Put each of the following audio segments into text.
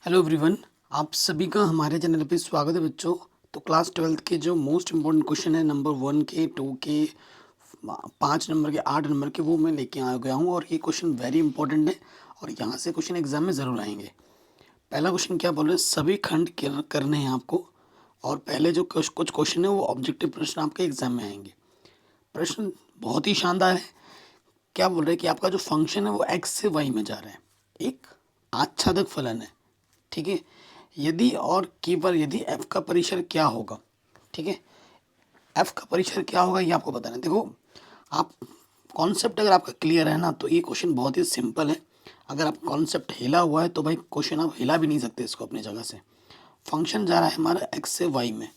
Hello everyone, आप सभी का हमारे चैनल पे स्वागत है बच्चों। तो क्लास 12th के जो मोस्ट इम्पोर्टेंट क्वेश्चन है नंबर 1 के 2 के 5 नंबर के 8 नंबर के वो मैं लेके आ गया हूँ और ये क्वेश्चन वेरी इंपॉर्टेंट है और यहाँ से क्वेश्चन एग्जाम में ज़रूर आएंगे। पहला क्वेश्चन क्या बोल रहे हैं, सभी खंड करने हैं आपको और पहले जो कुछ क्वेश्चन है वो ऑब्जेक्टिव प्रश्न आपके एग्जाम में आएंगे। प्रश्न बहुत ही शानदार है। क्या बोल रहे हैं कि आपका जो फंक्शन है वो एक्स से वाई में जा रहा है, एक आच्छादक फलन है, ठीक है। यदि और केवल यदि एफ का परिसर क्या होगा, ठीक है, एफ का परिसर क्या होगा ये आपको बताना है। देखो, आप कॉन्सेप्ट अगर आपका क्लियर है ना तो ये क्वेश्चन बहुत ही सिंपल है। अगर आप कॉन्सेप्ट हिला हुआ है तो भाई क्वेश्चन आप हिला भी नहीं सकते इसको अपनी जगह से। फंक्शन जा रहा है हमारा एक्स से वाई में,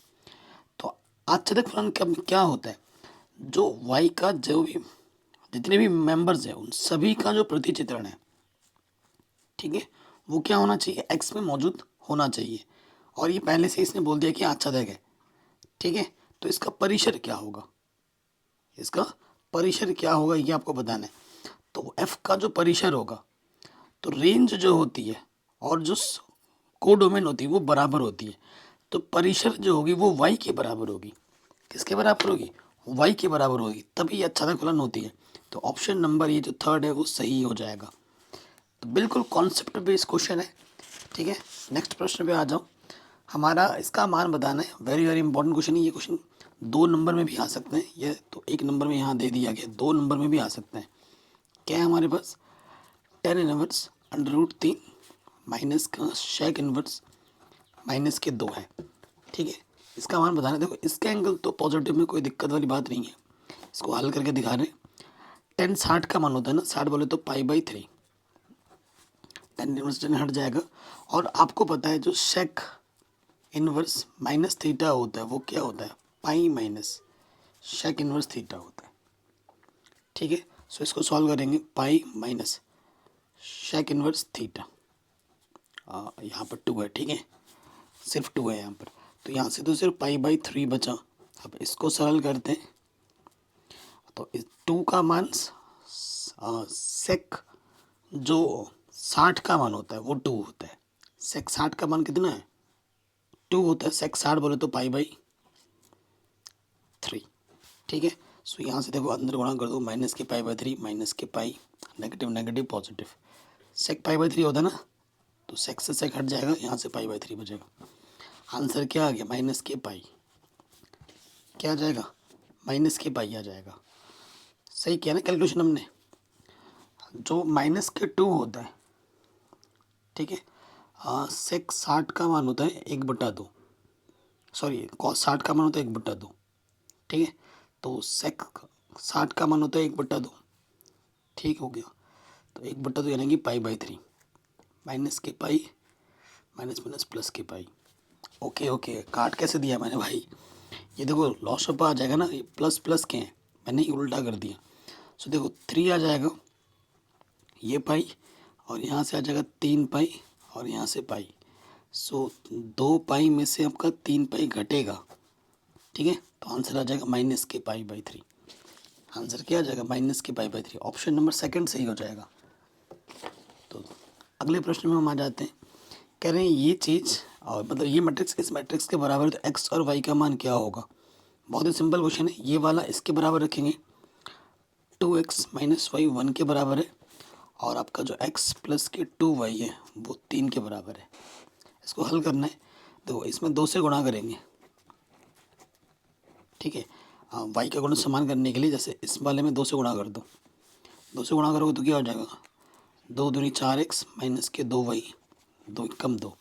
तो आच्छादक फलन क्या होता है, जो वाई का जो भी जितने भी मेंबर्स हैं उन सभी का जो प्रतिचित्रण है, ठीक है, वो क्या होना चाहिए, एक्स में मौजूद होना चाहिए। और ये पहले से इसने बोल दिया कि आच्छादक है, ठीक है। तो इसका परिसर क्या होगा, इसका परिसर क्या होगा ये आपको बताना है। तो एफ का जो परिसर होगा, तो रेंज जो होती है और जो कोडोमेन होती है वो बराबर होती है। तो परिसर जो होगी वो वाई के बराबर होगी। किसके बराबर होगी, वाई के बराबर होगी, तभी ये आच्छादक फलन होती है। तो ऑप्शन नंबर ये जो थर्ड है वो सही हो जाएगा। तो बिल्कुल कॉन्सेप्ट बेस्ड क्वेश्चन है, ठीक है। नेक्स्ट प्रश्न पे आ जाओ। हमारा इसका मान बताना है, वेरी वेरी इंपॉर्टेंट क्वेश्चन है ये। क्वेश्चन 2 नंबर में भी आ सकते हैं, ये तो 1 नंबर में यहाँ दे दिया गया, 2 नंबर में भी आ सकते हैं। क्या है हमारे पास, ten inverse under root 3 minus का शेक इनवर्स माइनस के 2 है, ठीक है। इसका मान बताना है। देखो, इसका एंगल तो पॉजिटिव में कोई दिक्कत वाली बात नहीं है, इसको हल करके दिखा रहे हैं। 10 60 का मान होता है ना, 60 बोले तो पाई/3, टेन इनवर्स 10 हट जाएगा। और आपको पता है जो शेक इनवर्स माइनस थीटा होता है वो क्या होता है, pi minus shake inverse theta होता है, ठीक है। सो इसको सॉल्व करेंगे, pi minus shake inverse theta, यहाँ पर 2 है, ठीक है, सिर्फ 2 है यहाँ पर। तो यहाँ से तो सिर्फ पाई/3 बचा। अब इसको सरल करते हैं तो इस 2 का मान सेक जो 60 का मान होता है वो 2 होता है। सेक 60 का मान कितना है, 2 होता है। सेक 60 बोले तो पाई/3, ठीक है। सो यहाँ से देखो अंदर गुणा कर दो, माइनस के पाई/3 माइनस के पाई, नेगेटिव नेगेटिव पॉजिटिव, सेक पाई/3 होता है ना, तो सेक से सेक हट जाएगा, यहाँ से पाई/3 बचेगा। आंसर क्या आ गया, माइनस के पाई। क्या आ जाएगा, माइनस के पाई आ जाएगा। सही किया ना कैलकुलेशन हमने। जो माइनस के 2 होता है, ठीक है, सेक 60 का मान होता है 1/2, सॉरी कॉस 60 का मान होता है 1/2, ठीक है। तो सेक 60 का मान होता है 1/2, ठीक हो गया। तो 1/2 यानी कि पाई/3, माइनस के पाई माइनस माइनस प्लस के पाई। ओके ओके, काट कैसे दिया मैंने भाई, ये देखो लॉस ऑफ आ जाएगा ना, ये प्लस प्लस के हैं, मैंने ही उल्टा कर दिया। सो देखो 3 आ जाएगा, ये पाई, और यहाँ से आ जाएगा 3 पाई, और यहाँ से पाई। सो 2 पाई में से आपका 3 पाई घटेगा, ठीक है। तो आंसर आ जाएगा माइनस के पाई/3। आंसर क्या आ जाएगा, माइनस के पाई/3। ऑप्शन नंबर सेकंड सही हो जाएगा। तो अगले प्रश्न में हम आ जाते हैं। कह रहे हैं ये चीज़ और मतलब ये मैट्रिक्स इस मैट्रिक्स के बराबर है, तो एक्स और वाई का मान क्या होगा। बहुत ही सिंपल क्वेश्चन है। ये वाला इसके बराबर रखेंगे, 2x - y 1 के बराबर है, और आपका जो x प्लस के 2y है वो 3 के बराबर है। इसको हल करना है, तो इसमें 2 से गुणा करेंगे, ठीक है। y का गुण समान करने के लिए जैसे इस वाले में 2 से गुणा कर दो, 2 से गुणा करोगे तो क्या हो जाएगा, 2 दूनी 4x माइनस के 2y, 2 कम 2,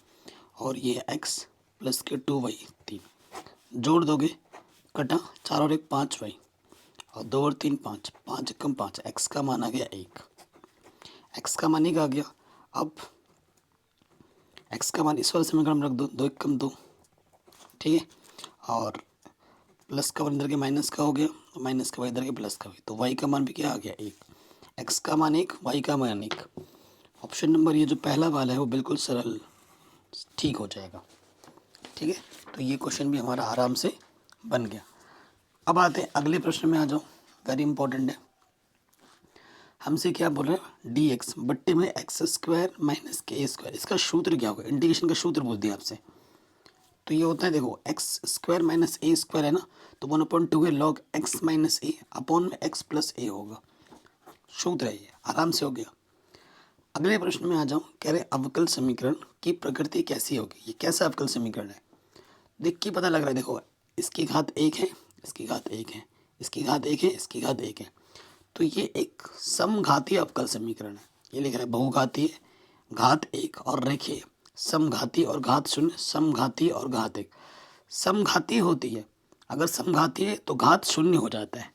और ये x प्लस के 2y 3, जोड़ दोगे, कटा 4 और 1 5y, और 2 और 3 5, 5 कम 5, x का मान आ गया 1, x का मान 1 आ गया। अब x का मान इस वाले समीकरण में रख दो, 2 1 कम 2, ठीक है, और प्लस का वन इधर के माइनस का हो गया, माइनस का वाई इधर के प्लस का, तो y का मान भी क्या आ गया 1, x का मान 1, y का मान 1। ऑप्शन नंबर ये जो पहला वाला है वो बिल्कुल सरल ठीक हो जाएगा, ठीक है। तो ये क्वेश्चन भी हमारा आराम से बन गया। अब आते हैं अगले प्रश्न में, आ जाओ, वेरी इंपॉर्टेंट है। हमसे क्या बोल रहे हैं, डी एक्स बट्टे में एक्स स्क्वायर माइनस के स्क्वायर, इसका सूत्र क्या होगा, इंटीग्रेशन का सूत्र पूछ दिया आपसे। तो ये होता है, देखो एक्स स्क्वायर माइनस ए स्क्वायर है ना, तो 1/2 है लॉग एक्स माइनस ए अपॉन में एक्स प्लस ए होगा, सूत्र है ये, आराम से हो गया। अगले प्रश्न में आ जाऊँ, कह रहे अवकल समीकरण की प्रकृति कैसी होगी, ये कैसा अवकल समीकरण है, देख के पता लग रहा है। देखो इसकी घात एक है, इसकी घात एक है, इसकी घात एक है, इसकी घात एक है, तो ये एक समघातीय अवकल समीकरण है। ये लिख रहा है बहुघातीय, घात एक और रेखीय, समघातीय और घात शून्य, समघातीय और घात एक। समघातीय होती है, अगर समघातीय है तो घात शून्य हो जाता है,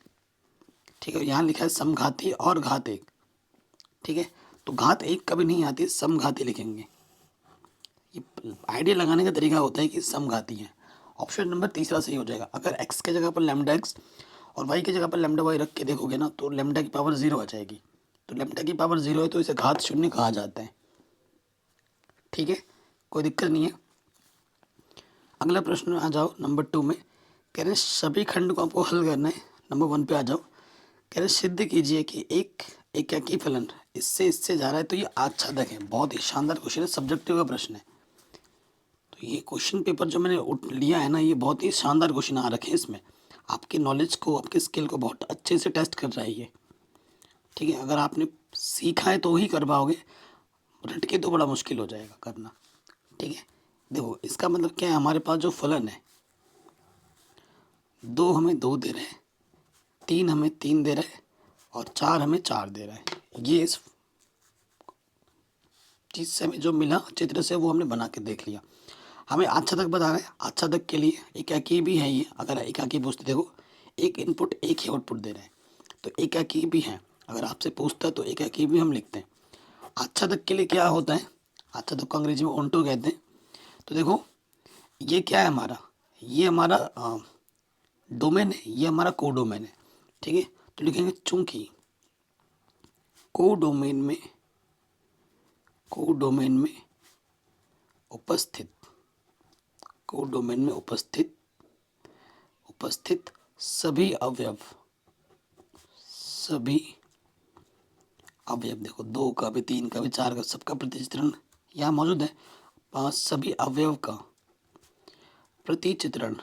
ठीक है। यहाँ लिखा है समघातीय और घात एक, ठीक है। तो घात एक कभी नहीं आती, समघाती लिखेंगे। ये आइडिया लगाने का तरीका होता है कि समघाती है। ऑप्शन नंबर तीसरा सही हो जाएगा। अगर x के जगह पर लैम्डा एक्स और y की जगह पर लैम्डा वाई रख के देखोगे ना, तो लैम्डा की पावर 0 आ जाएगी। तो लैम्डा की पावर 0 है तो इसे घात शून्य कहा जाता है, ठीक है, कोई दिक्कत नहीं है। अगला प्रश्न आ जाओ नंबर 2 में, कह रहे हैं सभी खंड को आपको हल करना है। नंबर 1 पे आ जाओ, कह रहे सिद्ध कीजिए कि एक एकाकी फलन इससे इससे जा रहा है। तो ये आच्छादक है, बहुत ही शानदार क्वेश्चन है, सब्जेक्टिव का प्रश्न है। तो ये क्वेश्चन पेपर जो मैंने लिया है ना, ये बहुत ही शानदार क्वेश्चन आ रखे हैं। इसमें आपके नॉलेज को, आपके स्किल को बहुत अच्छे से टेस्ट कर रहा है ये, ठीक है। अगर आपने सीखा है तो ही कर पाओगे, रट के तो बड़ा मुश्किल हो जाएगा करना, ठीक है। देखो इसका मतलब क्या है, हमारे पास जो फलन है, 2 हमें 2 दे रहे हैं, 3 हमें 3 दे रहे हैं और 4 हमें 4 दे रहा है। ये इस चीज़ से हमें जो मिला चित्र से, वो हमने बना के देख लिया। हमें आच्छादक बता रहे हैं, आच्छादक के लिए एकाकी भी है ये। अगर एकाकी पूछते, देखो एक इनपुट एक ही आउटपुट दे रहे हैं, तो एकाकी भी है। अगर आपसे पूछता है तो एकाकी भी हम लिखते हैं। आच्छादक के लिए क्या होता है, आच्छादक को अंग्रेजी में ओंटो कहते हैं। तो देखो ये क्या है हमारा, ये हमारा डोमेन है, ये हमारा कोडोमेन है, ठीक है। तो लिखेंगे चूंकि कोडोमेन में उपस्थित, कोडोमेन में उपस्थित सभी अवयव, देखो 2 का भी, 3 का भी, 4 का, सबका प्रतिचित्रण यहाँ मौजूद है। सभी अवयव का प्रतिचित्रण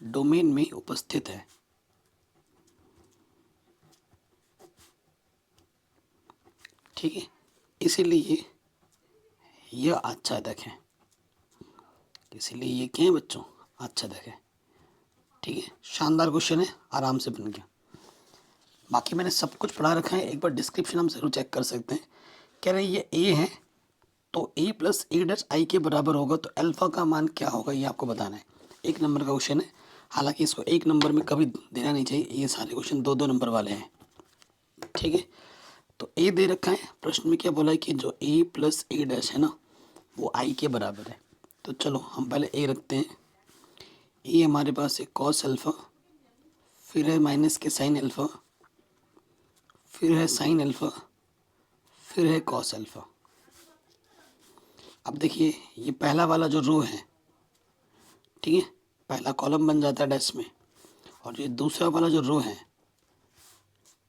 डोमेन में उपस्थित है, ठीक है। इसीलिए यह आच्छादक है, इसीलिए ये क्या है बच्चों, आच्छादक है, ठीक है। शानदार क्वेश्चन है, आराम से बन गया। बाकी मैंने सब कुछ पढ़ा रखा है, एक बार डिस्क्रिप्शन हम जरूर चेक कर सकते हैं। कह रहे हैं ये ए है, तो ए प्लस ए डैश आई के बराबर होगा, तो अल्फा का मान क्या होगा ये आपको बताना है। 1 नंबर का क्वेश्चन है, हालांकि इसको 1 नंबर में कभी देना नहीं चाहिए, ये सारे क्वेश्चन 2-2 नंबर वाले हैं, ठीक है। तो ए दे रखा है, प्रश्न में क्या बोला है कि जो ए प्लस ए डैश है ना, वो आई के बराबर है। तो चलो हम पहले ए रखते हैं। ए हमारे पास है कॉस अल्फ़ा, फिर है माइनस के साइन अल्फ़ा, फिर है साइन अल्फ़ा, फिर है कॉस अल्फ़ा। अब देखिए ये पहला वाला जो रो है, ठीक है, पहला कॉलम बन जाता है डैश में, और ये दूसरा वाला जो रो है,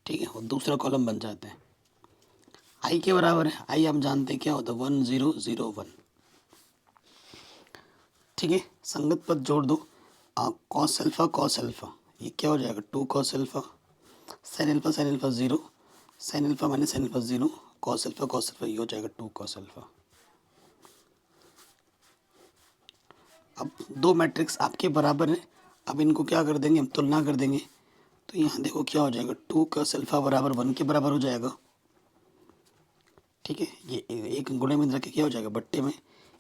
ठीक है, वो दूसरा कॉलम बन जाता है। आई के बराबर है, आई हम जानते हैं क्या होता है, 1 0 0 1, ठीक है। संगत पद जोड़ दो, कॉस अल्फ़ा, ये क्या हो जाएगा 2 cos alpha, sine alpha 0, sine alpha minus sine alpha 0, cos alpha, ये हो जाएगा 2 कॉस अल्फ़ा। अब 2 मैट्रिक्स आपके बराबर हैं, अब इनको क्या कर देंगे, हम तुलना कर देंगे। तो यहाँ देखो क्या हो जाएगा, 2 कॉस अल्फ़ा बराबर 1 के बराबर हो जाएगा, ठीक है। ये एक गुणे में रख के क्या हो जाएगा, बट्टे में,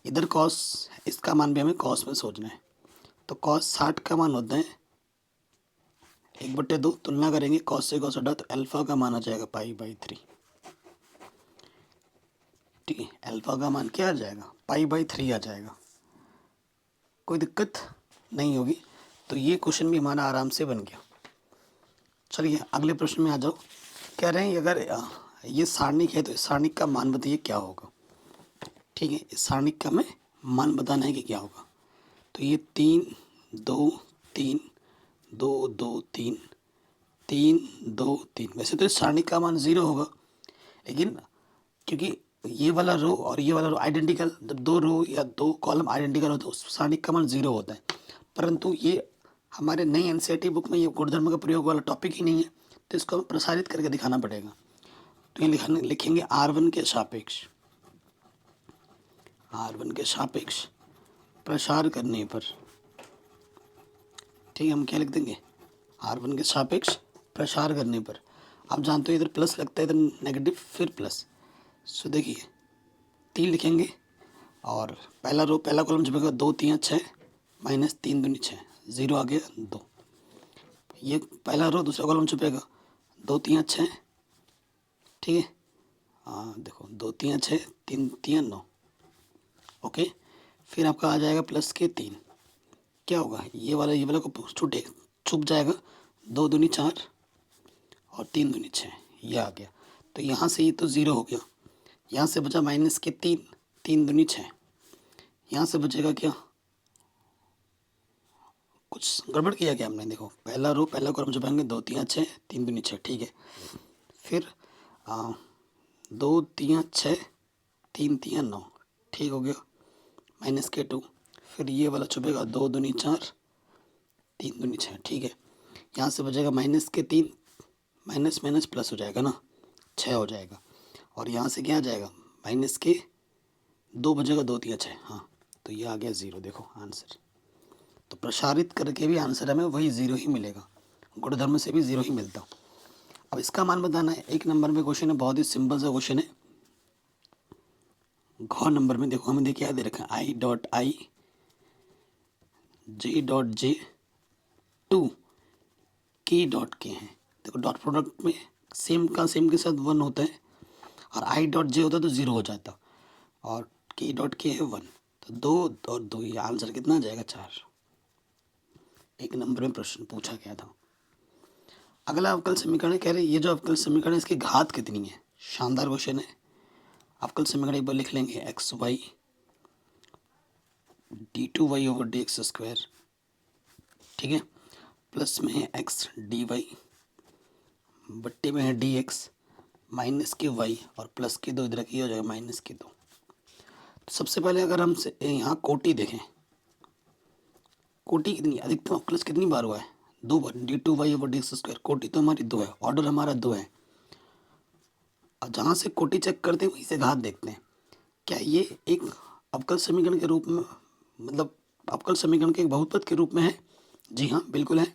इधर कॉस, इसका मान भी हमें कॉस में सोचना है। तो कॉस 60 का मान होता है 1/2, तुलना करेंगे, कॉस से कॉस हटा तो अल्फ़ा का मान आ जाएगा π/3, ठीक है। अल्फ़ा का मान क्या आ जाएगा, π/3 आ जाएगा, कोई दिक्कत नहीं होगी। तो ये क्वेश्चन भी हमारा आराम से बन गया। चलिए अगले प्रश्न में आ जाओ। कह रहे हैं अगर ये सारणिक है तो इस सारणिक का मान बताइए क्या होगा, ठीक है। इस सारणिक का हमें मान बताना है कि क्या होगा। तो ये 3 2 3 2 2 3 3 2 3। वैसे तो इस सारणी का मान 0 होगा, लेकिन क्योंकि ये वाला रो और ये वाला रो आइडेंटिकल, जब दो रो या दो कॉलम आइडेंटिकल होते हैं उस सारणी का मान 0 होता है। परंतु ये हमारे नई एनसीईआरटी बुक में ये गुणधर्म का प्रयोग वाला टॉपिक ही नहीं है, तो इसको हमें प्रसारित करके दिखाना पड़ेगा। तो ये लिखेंगे R1 के सापेक्ष, R1 के सापेक्ष प्रसार करने पर, ठीक है, हम क्या लिख देंगे, R1 के सापेक्ष प्रसार करने पर। आप जानते हो इधर प्लस लगता है, इधर नेगेटिव, फिर प्लस। सो देखिए 3 लिखेंगे और पहला रो पहला कॉलम छपेगा 2 3 6 माइनस 3 दूनी 6, 0 आ गया 2। ये पहला रो दूसरा कॉलम छपेगा 2 3 6, ठीक है, हाँ देखो 2 3 6 3 3 9, ओके। फिर आपका आ जाएगा प्लस के 3, क्या होगा, ये वाला को छूटे छुप जाएगा, 2 दूनी 4 और 3 दूनी 6, ये आ गया। तो यहाँ से ये तो 0 हो गया, यहाँ से बचा माइनस के 3, 3 दूनी 6, यहाँ से बचेगा क्या, कुछ गड़बड़ किया क्या हमने, देखो पहला रो पहला कॉलम छुपाएंगे 2 3 6 3 दूनी 6, ठीक है। फिर 2 3 6 3 3 9, ठीक हो गया, माइनस के 2। फिर ये वाला छुपेगा 2 दूनी 4 3 दूनी 6, ठीक है। यहाँ से बचेगा माइनस के 3, माइनस माइनस प्लस हो जाएगा ना, 6 हो जाएगा। और यहाँ से क्या आ जाएगा, माइनस के 2 बचेगा 2 3 6, हाँ, तो ये आ गया 0। देखो आंसर, तो प्रसारित करके भी आंसर हमें वही 0 ही मिलेगा, गुणधर्म से भी 0 ही मिलता। अब इसका मान बताना है। 1 नंबर में क्वेश्चन है, बहुत ही सिंपल सा क्वेश्चन है। घ नंबर में देखो हमें देखिए दे रखा है I dot I J dot J to K dot K हैं। देखो डॉट प्रोडक्ट में सेम के साथ 1 होता है, और आई डॉट जे होता तो 0 हो जाता, और के डॉट के है 1, तो 2 और 2, ये आंसर कितना आ जाएगा 4। 1 नंबर में प्रश्न पूछा गया था। अगला अवकल समीकरण कह रहे ये जो अवकल समीकरण है इसकी घात कितनी है, शानदार क्वेश्चन है। अवकल समीकरण एक बार लिख लेंगे, x y d2y over d x square, ठीक है, प्लस में है एक्स डी वाई, बट्टे में है डी एक्स, माइनस के वाई और प्लस के 2 इधर की हो जाएगा माइनस के 2। तो सबसे पहले अगर हम यहाँ कोटि देखें, कोटि कितनी, अधिकतम अवकलज कितनी बार हुआ है, 2 बार, d2y over d x square. कोटि तो हमारी 2 है, ऑर्डर हमारा 2 है। और जहाँ से कोटि चेक करते हैं वहीं से घात देखते हैं। क्या ये एक अवकल समीकरण के रूप में, मतलब अवकल समीकरण के एक बहुपद के रूप में है? जी हाँ, बिल्कुल है।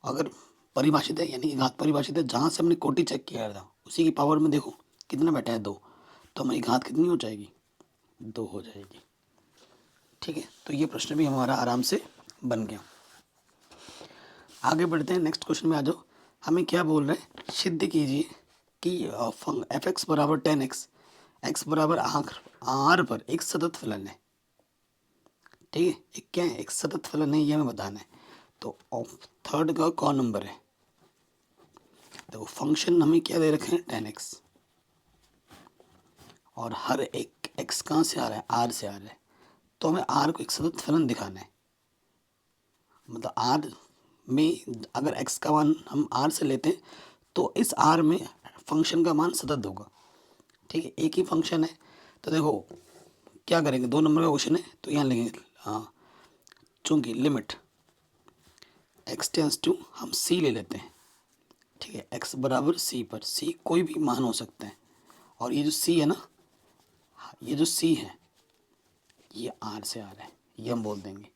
अगर परिभाषित है, यानी कि घात परिभाषित है, जहाँ से हमने कोटि चेक किया था उसी की पावर में देखो कितना बैठा है 2, तो हमारी घात कितनी हो जाएगी, 2 हो जाएगी, ठीक है। तो ये प्रश्न भी हमारा आराम से बन गया। आगे बढ़ते हैं, नेक्स्ट क्वेश्चन में आ जाओ। हमें क्या बोल रहे हैं, सिद्ध कीजिए कि एफ एक्स बराबर 10x, एक्स बराबर आर पर एक सतत फलन है, ठीक है। एक क्या है, एक सतत फलन है, ये हमें बताना है। तो थर्ड का कौन नंबर है, तो फंक्शन हमें क्या दे रखे हैं 10x, और हर एक x कहाँ से आ रहा है, r से आ रहा है। तो हमें r को एक सतत फलन दिखाना है, मतलब r में अगर x का मान हम r से लेते हैं तो इस r में फंक्शन का मान सतत होगा, ठीक है। एक ही फंक्शन है, तो देखो क्या करेंगे, 2 नंबर का क्वेश्चन है, तो यहाँ लेंगे, हाँ, चूंकि लिमिट x टेंस टू हम c ले लेते हैं, ठीक है, x बराबर c पर, c कोई भी मान हो सकता है, और ये जो c है ना, ये जो c है ये r से आ रहा है, ये हम बोल देंगे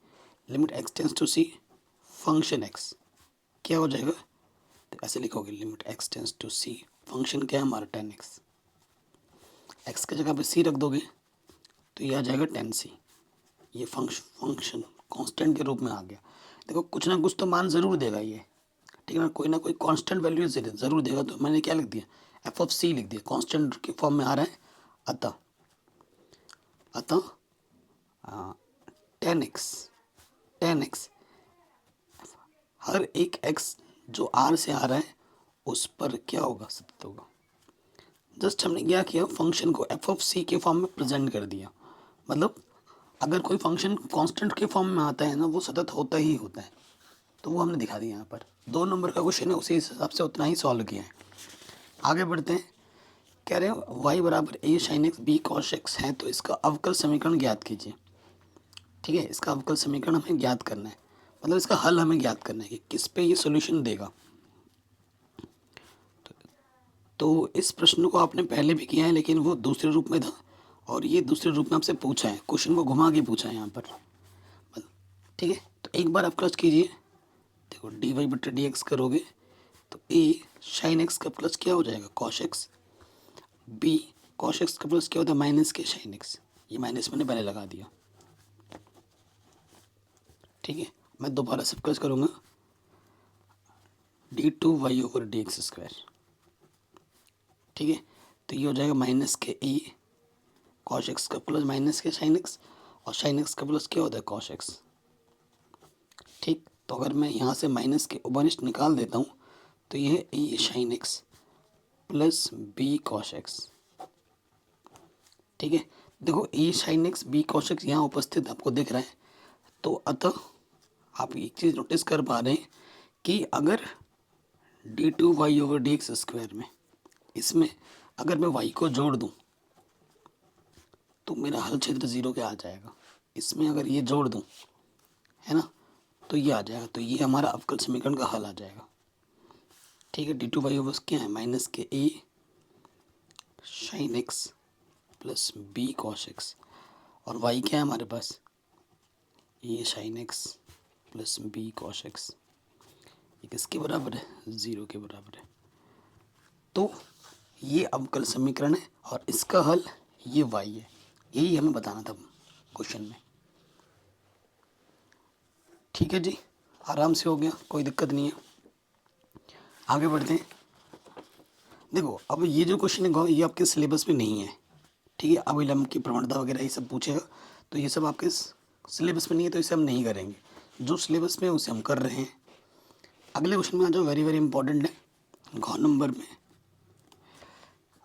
limit x tends to c function x क्या हो जाएगा, तो ऐसे लिखोगे limit x tends to c function क्या है हमारा 10x, x की जगह पे c रख दोगे तो ये आ जाएगा 10c। ये फंक्शन कांस्टेंट के रूप में आ गया। देखो कुछ ना कुछ तो मान ज़रूर देगा ये, ठीक है ना, कोई कांस्टेंट वैल्यू ज़रूर देगा। तो मैंने क्या लिख दिया, एफ ऑफ सी लिख दिया, कांस्टेंट के फॉर्म में आ रहा है। अतः 10x हर एक x जो r से आ रहा है उस पर क्या होगा, सतत होगा। जस्ट हमने क्या किया, फंक्शन को एफ ऑफ सी के फॉर्म में प्रेजेंट कर दिया। मतलब अगर कोई फंक्शन कांस्टेंट के फॉर्म में आता है ना, वो सतत होता ही होता है, तो वो हमने दिखा दिया यहाँ पर। 2 नंबर का क्वेश्चन है, उसी हिसाब से उतना ही सॉल्व किया है। आगे बढ़ते हैं। कह रहे हैं y बराबर a sin x b cos x है, तो इसका अवकल समीकरण ज्ञात कीजिए। ठीक है, इसका अवकल समीकरण हमें ज्ञात करना है, मतलब इसका हल हमें ज्ञात करना है कि किस पे ये सॉल्यूशन देगा। तो इस प्रश्न को आपने पहले भी किया है, लेकिन वो दूसरे रूप में था और ये दूसरे रूप में आपसे पूछा है, क्वेश्चन को घुमा के पूछा है यहाँ पर। ठीक है, तो एक बार आप प्लस कीजिए। देखो डी वाई बटे डी एक्स करोगे तो ए साइन एक्स का प्लस क्या हो जाएगा, cos x. B cos x का प्लस क्या होता है, माइनस के साइन एक्स। ये माइनस मैंने पहले लगा दिया। ठीक है, मैं दोबारा सब प्लस करूँगा, d two y over d x square. ठीक है, तो ये हो जाएगा माइनस के ए कॉश एक्स का प्लस माइनस के साइन एक्स, और साइन एक्स का प्लस क्या होता है, कॉश एक्स। ठीक, तो अगर मैं यहाँ से माइनस के ओवनिस्ट निकाल देता हूँ तो ये है a sine x plus b cos x. ठीक है, देखो a sine x b cos x यहाँ उपस्थित आपको दिख रहा है। तो अतः आप एक चीज़ नोटिस कर पा रहे हैं कि अगर d two y over d x square में, इसमें अगर मैं वाई को जोड़ दूँ तो मेरा हल क्षेत्र 0 के आ जाएगा। इसमें अगर ये जोड़ दूँ, है ना, तो ये आ जाएगा। तो ये हमारा अवकल समीकरण का हल आ जाएगा। ठीक है, डी टू वाई ओवर क्या है, माइनस के a sine x plus b cos x, और वाई क्या है हमारे पास, a sine x plus b cos x. ये किसके बराबर है, 0 के बराबर है। तो ये अवकल समीकरण है और इसका हल ये वाई है। यही हमें बताना था क्वेश्चन में। ठीक है जी, आराम से हो गया, कोई दिक्कत नहीं है। आगे बढ़ते हैं। देखो अब ये जो क्वेश्चन है ये आपके सिलेबस में नहीं है। ठीक है, अविलंब की प्रवणता वगैरह ये सब पूछेगा, तो ये सब आपके सिलेबस में नहीं है, तो इसे हम नहीं करेंगे। जो सिलेबस में है उसे हम कर रहे हैं। अगले क्वेश्चन में आ जाओ, वेरी वेरी इंपॉर्टेंट है। घ नंबर में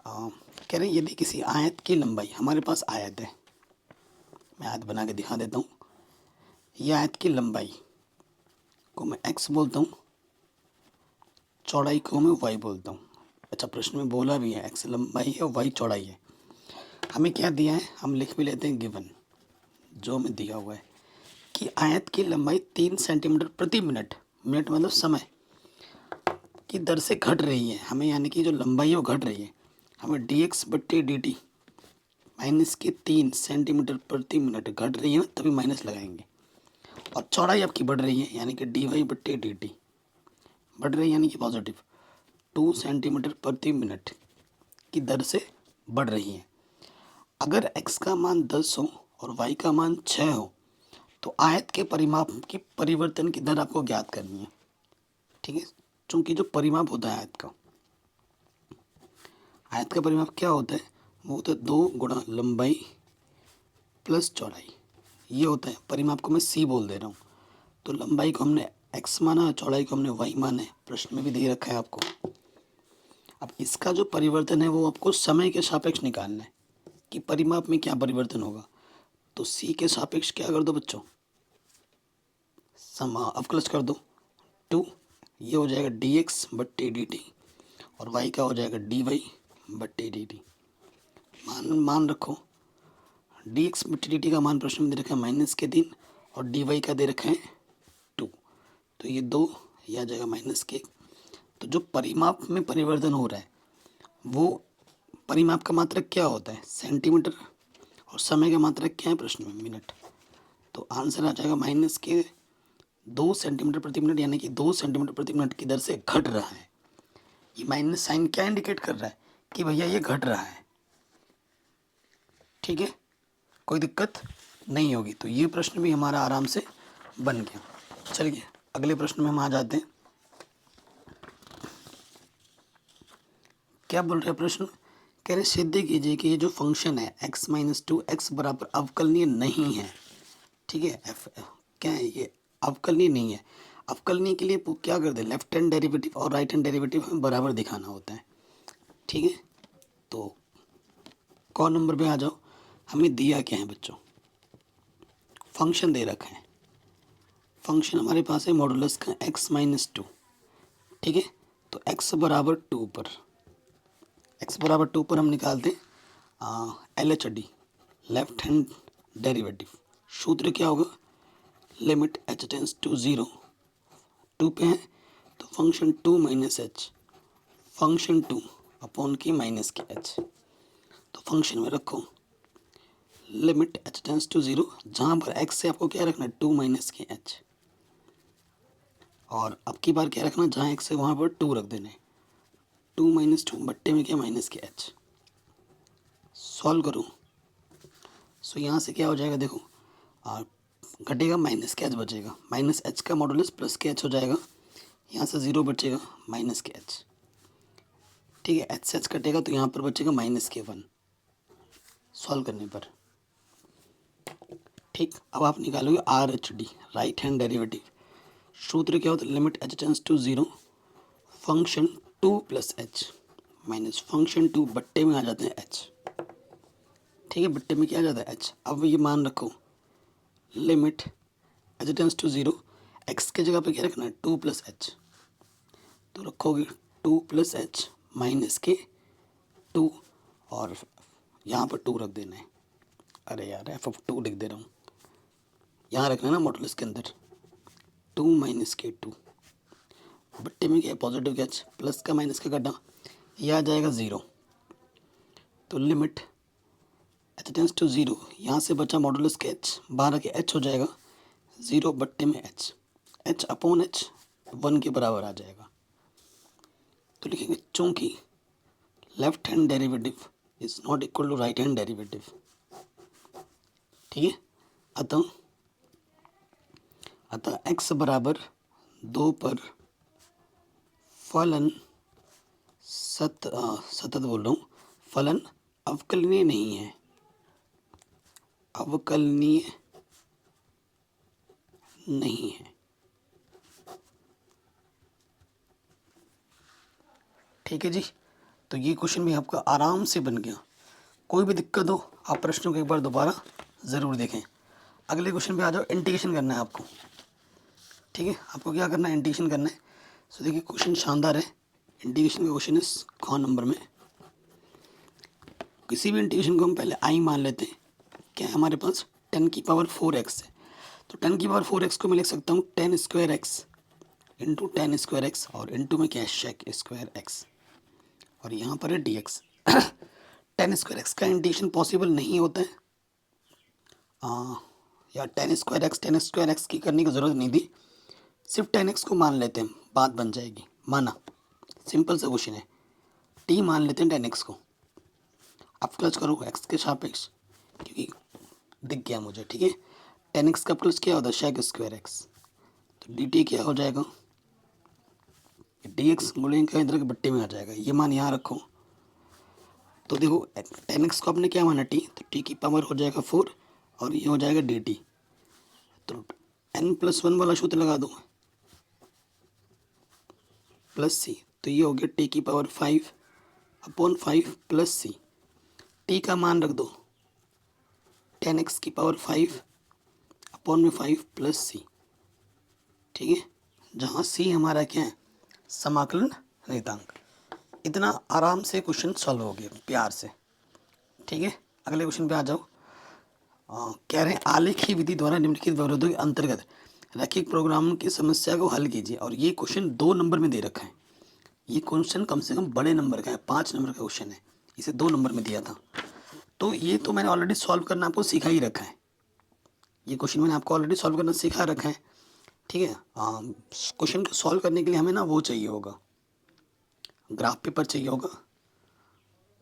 कह रहे हैं यदि किसी आयत की लंबाई, हमारे पास आयत है, मैं आयत बना के दिखा देता हूँ। यह आयत की लंबाई को मैं x बोलता हूँ, चौड़ाई को मैं y बोलता हूँ। अच्छा, प्रश्न में बोला भी है x लंबाई है और y चौड़ाई है। हमें क्या दिया है, हम लिख भी लेते हैं गिवन, जो हमें दिया हुआ है कि आयत की लंबाई 3 सेंटीमीटर प्रति मिनट, मिनट मतलब समय, की दर से घट रही है। हमें यानी कि जो लंबाई है वो घट रही है। हमें डी एक्स बट्टे डी टी माइनस के 3 सेंटीमीटर प्रति मिनट घट रही है ना, तभी माइनस लगाएंगे। और चौड़ाई आपकी बढ़ रही है, यानी कि डी वाई बट्टे डी टी बढ़ रही है, यानी कि पॉजिटिव 2 सेंटीमीटर प्रति मिनट की दर से बढ़ रही है। अगर x का मान 10 हो और y का मान 6 हो तो आयत के परिमाप की परिवर्तन की दर आपको ज्ञात करनी है। ठीक है, चूंकि जो परिमाप होता है आयत का परिमाप क्या होता है, वो होता है 2 गुणा लंबाई प्लस चौड़ाई। ये होता है परिमाप को मैं c बोल दे रहा हूँ। तो लंबाई को हमने x माना, चौड़ाई को हमने y माना है, प्रश्न में भी दे रखा है आपको। अब इसका जो परिवर्तन है वो आपको समय के सापेक्ष निकालना है कि परिमाप में क्या परिवर्तन होगा। तो c के सापेक्ष क्या कर दो बच्चों, अवकलज कर दो 2, ये हो जाएगा डी एक्स बट्टे डी टी, और y का हो जाएगा डी वाई बट्टे डी टी। मान रखो डी एक्स बट्टे डी टी का मान प्रश्न में दे रखा है -3 और डी वाई का दे रखा है 2, तो ये 2 यह आ जाएगा -1। तो जो परिमाप में परिवर्तन हो रहा है वो परिमाप का मात्रक क्या होता है, सेंटीमीटर, और समय का मात्रक क्या है प्रश्न में, मिनट। तो आंसर आ जाएगा -2 सेंटीमीटर प्रति मिनट, यानी कि 2 सेंटीमीटर प्रति मिनट की दर से घट रहा है। ये माइनस साइन क्या इंडिकेट कर रहा है कि भैया ये घट रहा है। ठीक है, कोई दिक्कत नहीं होगी। तो ये प्रश्न भी हमारा आराम से बन गया। चलिए अगले प्रश्न में हम आ जाते हैं। क्या बोल रहे हैं प्रश्न, कह रहे सिद्ध कीजिए कि ये जो फंक्शन है x-2 x बराबर अवकलनीय नहीं है। ठीक है, क्या है ये, अवकलनीय नहीं है। अवकलनीय के लिए क्या कर दे, लेफ्ट हैंड डेरिवेटिव और राइट हैंड डेरिवेटिव हमें बराबर दिखाना होता है। ठीक है, तो कौन नंबर पे आ जाओ। हमें दिया क्या है बच्चों, फंक्शन दे रखा है। फंक्शन हमारे पास है मॉडुलस का x-2, ठीक है। तो x बराबर 2 पर, x बराबर 2 पर हम निकालते L H D, left hand derivative. सूत्र क्या होगा, लिमिट h टेंस टू 0, 2 पे है तो function 2 minus H, function 2 upon की माइनस के एच। तो फंक्शन में रखो लिमिट h टेंस टू 0, जहाँ पर x से आपको क्या रखना है 2 माइनस के एच, और अब की बार क्या रखना, जहाँ x है वहाँ पर 2 रख देना है, 2 माइनस 2 बट्टे में क्या माइनस के एच। सॉल्व करो। सो यहाँ से क्या हो जाएगा देखो, घटेगा माइनस के एच बचेगा, माइनस एच का मॉडुलस प्लस के एच हो जाएगा, यहाँ से 0 बचेगा माइनस के एच, ठीक है। एच से एच कटेगा तो यहाँ पर बचेगा माइनस के 1 सॉल्व करने पर, ठीक। अब आप निकालोगे R H D, right hand derivative. सूत्र क्या होता है, limit h tends to 0, function 2 plus h minus function 2 बट्टे में आ जाते हैं एच, ठीक है। बट्टे में क्या आ जाता है एच। अब ये मान रखो limit h tends to 0, x के जगह पे क्या रखना है 2 प्लस एच, तो रखोगे 2 प्लस एच माइनस के 2, और यहाँ पर 2 रख देना है। अरे यार एफ ऑफ 2 लिख दे रहा हूँ, यहाँ रखना है ना मॉडुलस के अंदर 2 माइनस के 2, बट्टे में क्या है पॉजिटिव के एच, प्लस का माइनस का कटा, यह आ जाएगा 0। तो लिमिट एच टेंस टू 0, यहाँ से बचा मॉडुलस के एच, बाहर के एच हो जाएगा 0 बट्टे में एच, एच अपॉन एच 1 के बराबर आ जाएगा। तो लिखेंगे चूंकि left hand derivative is not equal to right hand derivative, ठीक है। अतः x बराबर 2 पर फलन सतत बोल रहा हूँ, फलन अवकलनीय नहीं है, अवकलनीय नहीं है, ठीक है जी। तो ये क्वेश्चन भी आपका आराम से बन गया। कोई भी दिक्कत हो आप प्रश्नों को एक बार दोबारा ज़रूर देखें। अगले क्वेश्चन पे आ जाओ, इंटीग्रेशन करना है आपको, ठीक है। आपको क्या करना है, इंटीग्रेशन करना है। सो देखिए क्वेश्चन शानदार है, इंटीग्रेशन का क्वेश्चन इस ख नंबर में। किसी भी इंटीग्रेशन को हम पहले आई मान लेते हैं, क्या है हमारे पास 10 की पावर 4x है, तो 10 की पावर 4x को मैं लिख सकता हूँ 10 square x into 10 square x, और इंटू में क्या है शेक स्क्वायर एक्स, और यहाँ पर है dx। 10 स्क्वायर एक्स का इंटीग्रेशन पॉसिबल नहीं होता है, या 10 स्क्वायर एक्स की करने की ज़रूरत नहीं थी, सिर्फ 10x को मान लेते हैं, बात बन जाएगी। माना, सिंपल सा क्वेश्चन है, t मान लेते हैं 10x को। अब प्लस करो x के सापेक्ष, क्योंकि दिख गया मुझे, ठीक है। 10x का प्लस क्या होता है शेक स्क्वायर एक्स, तो dt क्या हो जाएगा, dx गुणेगा इधर के बट्टे में आ जाएगा, ये मान यहाँ रखो। तो देखो 10x को आपने क्या माना t, तो t की पावर हो जाएगा 4, और ये हो जाएगा dt। तो n+1 वाला सूत्र लगा दो प्लस सी, तो ये हो गया t की पावर 5 अपॉन 5 प्लस सी। t का मान रख दो 10x की पावर 5 अपॉन में 5 प्लस सी, ठीक है, जहाँ c हमारा क्या है समाकलन नियतांक। इतना आराम से क्वेश्चन सॉल्व हो गया प्यार से, ठीक है। अगले क्वेश्चन पे आ जाओ। कह रहे हैं आलेखीय विधि द्वारा निम्नलिखित व्यवरोधों के अंतर्गत रैखिक प्रोग्राम की समस्या को हल कीजिए, और ये क्वेश्चन 2 नंबर में दे रखा है। ये क्वेश्चन कम से कम बड़े नंबर का है, 5 नंबर का क्वेश्चन है, इसे 2 नंबर में दिया था। तो ये तो मैंने ऑलरेडी सॉल्व करना आपको सिखा ही रखा है, ये क्वेश्चन मैंने आपको ऑलरेडी सॉल्व करना सिखा रखा है, ठीक है। क्वेश्चन को सॉल्व करने के लिए हमें ना वो चाहिए होगा, ग्राफ पेपर चाहिए होगा,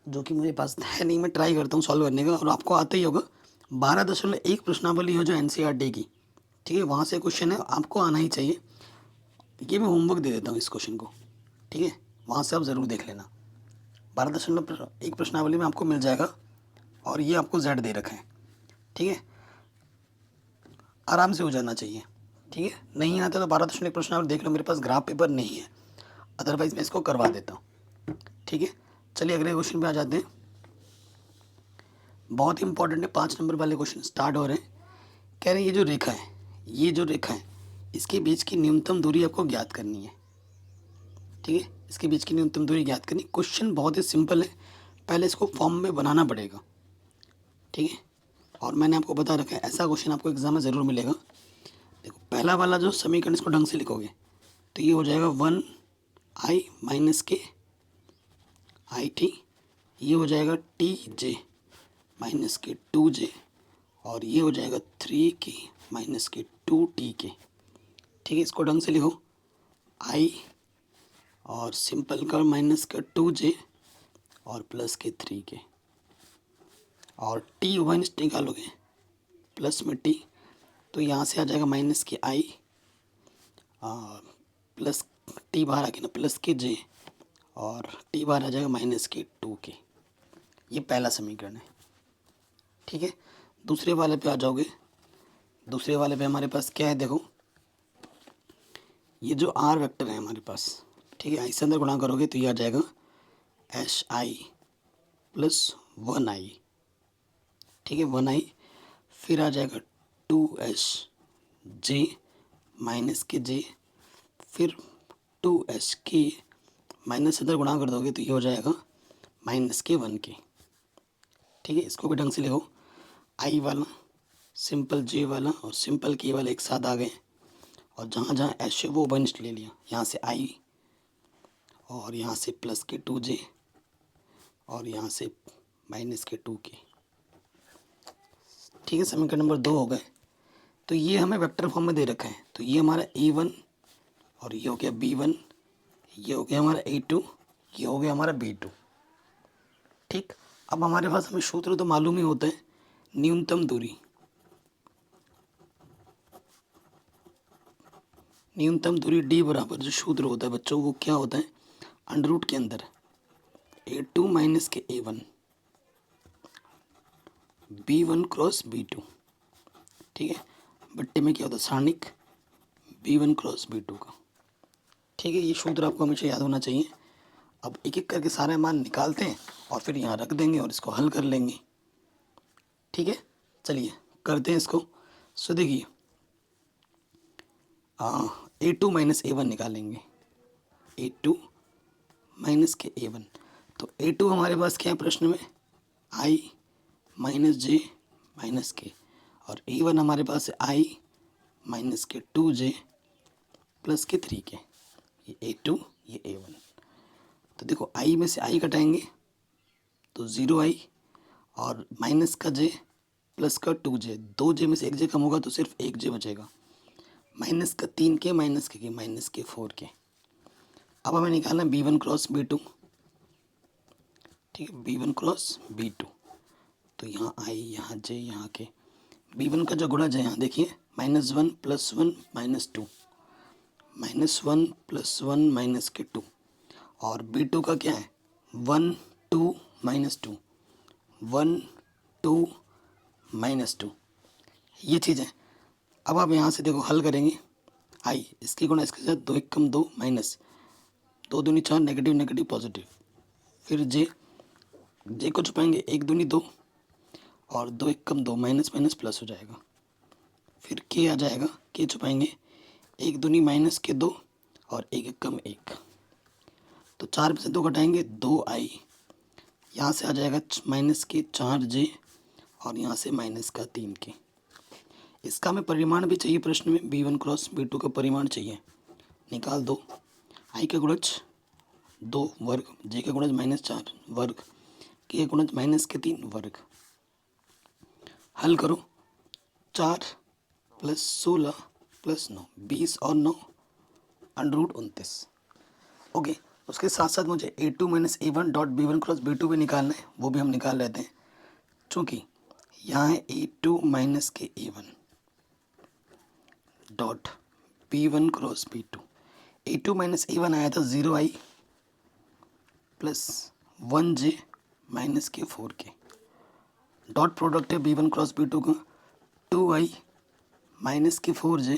जो कि मेरे पास है नहीं। मैं ट्राई करता हूँ सॉल्व करने का, और आपको आता ही होगा 12.1 प्रश्नावली हो जो NCERT की, ठीक है, वहाँ से क्वेश्चन है, आपको आना ही चाहिए। ये मैं होमवर्क दे देता हूँ इस क्वेश्चन को, ठीक है, वहाँ से आप ज़रूर देख लेना। 12.1 प्रश्नावली में आपको मिल जाएगा, और ये आपको Z दे रखा है, ठीक है, आराम से हो जाना चाहिए, ठीक है। नहीं आता तो 12.1 प्रश्नावली देख लो, मेरे पास ग्राफ पेपर नहीं है, अदरवाइज मैं इसको करवा देता हूँ, ठीक है। चलिए अगले क्वेश्चन पे आ जाते हैं, बहुत इंपॉर्टेंट है, 5 नंबर वाले क्वेश्चन स्टार्ट हो रहे हैं। कह रहे हैं ये जो रेखा है इसके बीच की न्यूनतम दूरी आपको ज्ञात करनी है। ठीक है, इसके बीच की न्यूनतम दूरी ज्ञात करनी। क्वेश्चन बहुत ही सिंपल है, पहले इसको फॉर्म में बनाना पड़ेगा। ठीक है, और मैंने आपको बता रखा है ऐसा क्वेश्चन आपको एग्जाम में ज़रूर मिलेगा। देखो पहला वाला जो समीकरण, इसको ढंग से लिखोगे तो ये हो जाएगा 1i माइनस के आई टी, ये हो जाएगा टी जे माइनस के 2j, और ये हो जाएगा 3k माइनस के 2t के। ठीक है, इसको ढंग से लिखो, i और सिंपल का माइनस का 2j और प्लस के 3k, और t माइनस निकालोगे प्लस में t, तो यहाँ से आ जाएगा माइनस के i प्लस t बाहर आ गया ना, प्लस के j, और t बाहर आ जाएगा माइनस के 2k। ये पहला समीकरण है। ठीक है, दूसरे वाले पे आ जाओगे। दूसरे वाले पे हमारे पास क्या है, देखो ये जो r वेक्टर है हमारे पास, ठीक है, इससे अंदर गुणा करोगे तो ये आ जाएगा एच आई प्लस 1i। ठीक है, 1i, फिर आ जाएगा 2h माइनस के j, फिर 2h माइनस अंदर गुणा कर दोगे तो ये हो जाएगा माइनस के 1k। ठीक है, इसको भी ढंग से लिखो, i वाला, सिंपल j वाला और सिंपल k वाला एक साथ आ गए, और जहाँ जहाँ एच है वो वनिष्ठ ले लिया, यहाँ से i और यहाँ से प्लस के 2j और यहाँ से माइनस के 2k। ठीक है, समीकरण नंबर 2 हो गए। तो ये हमें वेक्टर फॉर्म में दे रखा है, तो ये हमारा a1 और ये हो गया b1, ये हो गया हमारा a2, ये हो गया हमारा b2। ठीक, अब हमारे पास हमें सूत्र तो मालूम ही होता है, न्यूनतम दूरी। न्यूनतम दूरी d बराबर जो सूत्र होता है बच्चों, वो क्या होता है, अंडर रूट के अंदर a2 माइनस के a1 b1 क्रॉस b2। ठीक है, बट्टे में क्या होता है, सारणिक b1 क्रॉस b2 का। ठीक है, ये सूत्र आपको हमेशा याद होना चाहिए। अब एक एक करके सारे मान निकालते हैं और फिर यहाँ रख देंगे और इसको हल कर लेंगे। ठीक है, चलिए करते हैं इसको। सो देखिए a2 माइनस a1 निकालेंगे, a2 माइनस के a1, तो a2 हमारे पास क्या है प्रश्न में, i माइनस जे माइनस के, और a1 हमारे पास है i माइनस के 2j प्लस के 3k। ये a2 ये a1, तो देखो i में से i घटाएंगे तो 0i, और माइनस का j प्लस का 2j, 2j में से 1j कम होगा तो सिर्फ 1j बचेगा, माइनस का 3k माइनस के माइनस के 4k। अब हमें निकालना है b1 क्रॉस b2। ठीक है, b1 क्रॉस b2, तो यहाँ i यहाँ j यहाँ के, b1 का जो गुणज है यहाँ देखिए, -1 + 1 -2, -1 + 1 माइनस के 2, और b2 का क्या है 1 2 -2, 1 2 -2, ये चीज़ है। अब आप यहाँ से देखो हल करेंगे, आई इसकी गुणा इसके साथ, 2 1 कम 2 माइनस 2 दूनी 4, नेगेटिव नेगेटिव पॉजिटिव, फिर जे को छुपाएंगे 1 दूनी 2 और 2 1 कम 2 माइनस माइनस प्लस हो जाएगा, फिर के आ जाएगा, के छुपाएंगे 1 दूनी माइनस के 2 और 1 1 कम 1, तो 4 में से 2 घटाएंगे 2i, यहाँ से आ जाएगा माइनस के 4j और यहाँ से माइनस का 3k। इसका हमें परिमाण भी चाहिए प्रश्न में, b1 क्रॉस b2 का परिमाण चाहिए, निकाल दो। i का गुणज 2 वर्ग, j का गुणज -4 वर्ग, k का गुणज -3 वर्ग। हल करो, 4 + 16 + 9, 20 और 9 √29। ओके, उसके साथ साथ मुझे a2 minus a1 dot b1 cross b2 भी निकालना है, वो भी हम निकाल लेते हैं। चूँकि यहाँ है a2 माइनस के a1 dot b1 cross b2, a2 minus a1 आया था 0i प्लस 1j माइनस के 4k, डॉट प्रोडक्ट है b1 क्रॉस b2 का 2i माइनस के 4j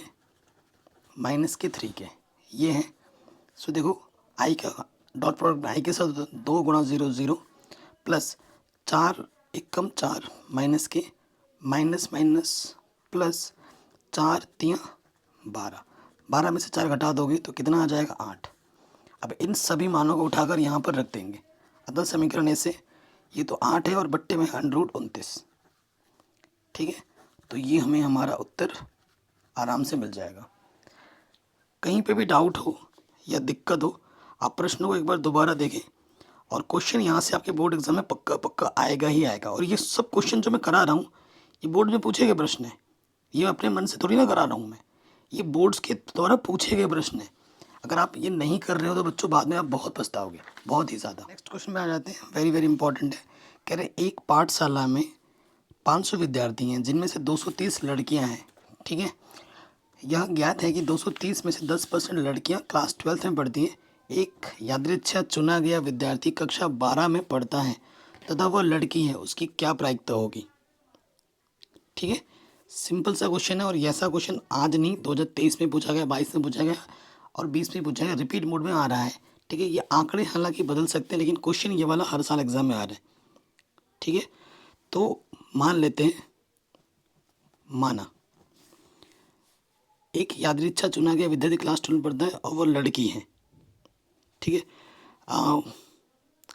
माइनस के 3k, ये है। सो देखो i का डॉट प्रोडक्ट i के साथ 2 गुणा 0 0 प्लस 4 1 कम 4 माइनस के माइनस माइनस प्लस 4 3 12, 12 में से 4 घटा दोगे तो कितना आ जाएगा 8। अब इन सभी मानों को उठाकर यहाँ पर रख देंगे। अतः समीकरण ऐसे, ये तो 8 है और बट्टे में 129, ठीक है। तो ये हमें हमारा उत्तर आराम से मिल जाएगा। कहीं पे भी डाउट हो या दिक्कत हो, आप प्रश्न को एक बार दोबारा देखें, और क्वेश्चन यहाँ से आपके बोर्ड एग्जाम में पक्का पक्का आएगा ही आएगा। और ये सब क्वेश्चन जो मैं करा रहा हूँ ये बोर्ड में पूछे गए प्रश्न है, ये अपने मन से थोड़ी ना करा रहा हूँ मैं, ये बोर्ड्स के द्वारा पूछे गए प्रश्न है। अगर आप ये नहीं कर रहे हो तो बच्चों बाद में आप बहुत पछताओगे, बहुत ही ज़्यादा। नेक्स्ट क्वेश्चन में आ जाते हैं, वेरी वेरी इंपॉर्टेंट है। कह रहे एक पाठशाला में 500 विद्यार्थी हैं जिनमें से 230 लड़कियां हैं, ठीक है। यह ज्ञात है कि 230 में से 10% लड़कियां क्लास 12th में पढ़ती हैं। एक यादृच्छा चुना गया विद्यार्थी कक्षा 12 में पढ़ता है तथा वह लड़की है, उसकी क्या प्रायिकता होगी, ठीक है। सिंपल सा क्वेश्चन है, और ऐसा क्वेश्चन आज नहीं 2023 में पूछा गया, 22 में पूछा गया और 20 में पूछा गया, रिपीट मोड में आ रहा है, ठीक है। ये आंकड़े हालांकि बदल सकते हैं लेकिन क्वेश्चन ये वाला हर साल एग्जाम में आ रहा है, ठीक है। तो मान लेते हैं, माना एक यादृच्छा चुना गया विद्यार्थी क्लास 12 में पढ़ता है और वो लड़की है, ठीक है।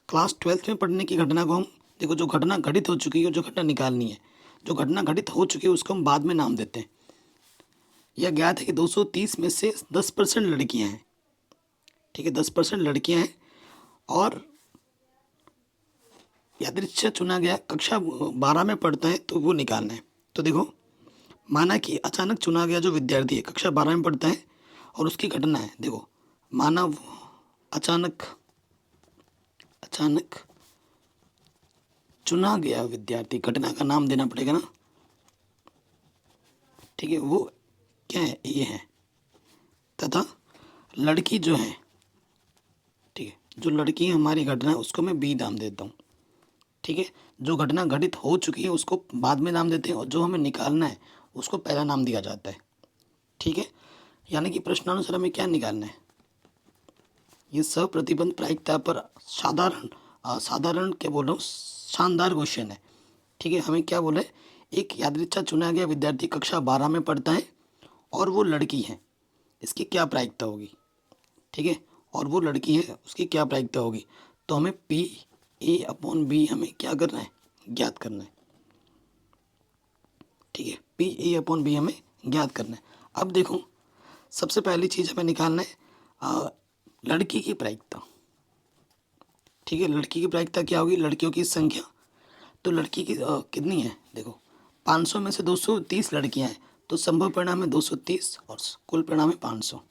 क्लास 12th में पढ़ने की घटना को हम देखो, जो घटना घटित हो चुकी है, जो घटना निकालनी है, जो घटना घटित हो चुकी है उसको हम बाद में नाम देते हैं। यह ज्ञात है कि 230 में से 10% लड़कियां हैं, ठीक है, 10% लड़कियां हैं और यादृच्छा चुना गया कक्षा 12 में पढ़ता है, तो वो निकालना है। तो देखो, माना कि अचानक चुना गया जो विद्यार्थी है कक्षा 12 में पढ़ता है और उसकी घटना है, देखो माना अचानक चुना गया विद्यार्थी, घटना का नाम देना पड़ेगा ना, ठीक है। वो क्या है, ये है, तथा लड़की जो है, ठीक है, जो लड़की है हमारी घटना है उसको मैं बी नाम देता हूँ, ठीक है। जो घटना घटित हो चुकी है उसको बाद में नाम देते हैं और जो हमें निकालना है उसको पहला नाम दिया जाता है, ठीक है। यानी कि प्रश्नानुसार हमें क्या निकालना है, ये सब प्रतिबंध प्रायिकता पर साधारण क्या बोल रहा हूँ, शानदार क्वेश्चन है, ठीक है। हमें क्या बोले, एक यादृच्छा चुना गया विद्यार्थी कक्षा 12 में पढ़ता है और वो लड़की है, इसकी क्या प्रायिकता होगी, ठीक है। और वो लड़की है, उसकी क्या प्रायिकता होगी, तो हमें PA/B हमें क्या करना है, ज्ञात करना है, ठीक है। PA/B हमें ज्ञात करना है। अब देखो, सबसे पहली चीज़ हमें निकालना है लड़की की प्रायिकता, ठीक है। लड़की की प्रायिकता क्या होगी, लड़कियों की संख्या, तो लड़की की कितनी है, देखो 500 में से 230 लड़कियां हैं, तो संभव परिणाम है 230 और कुल परिणाम है 500,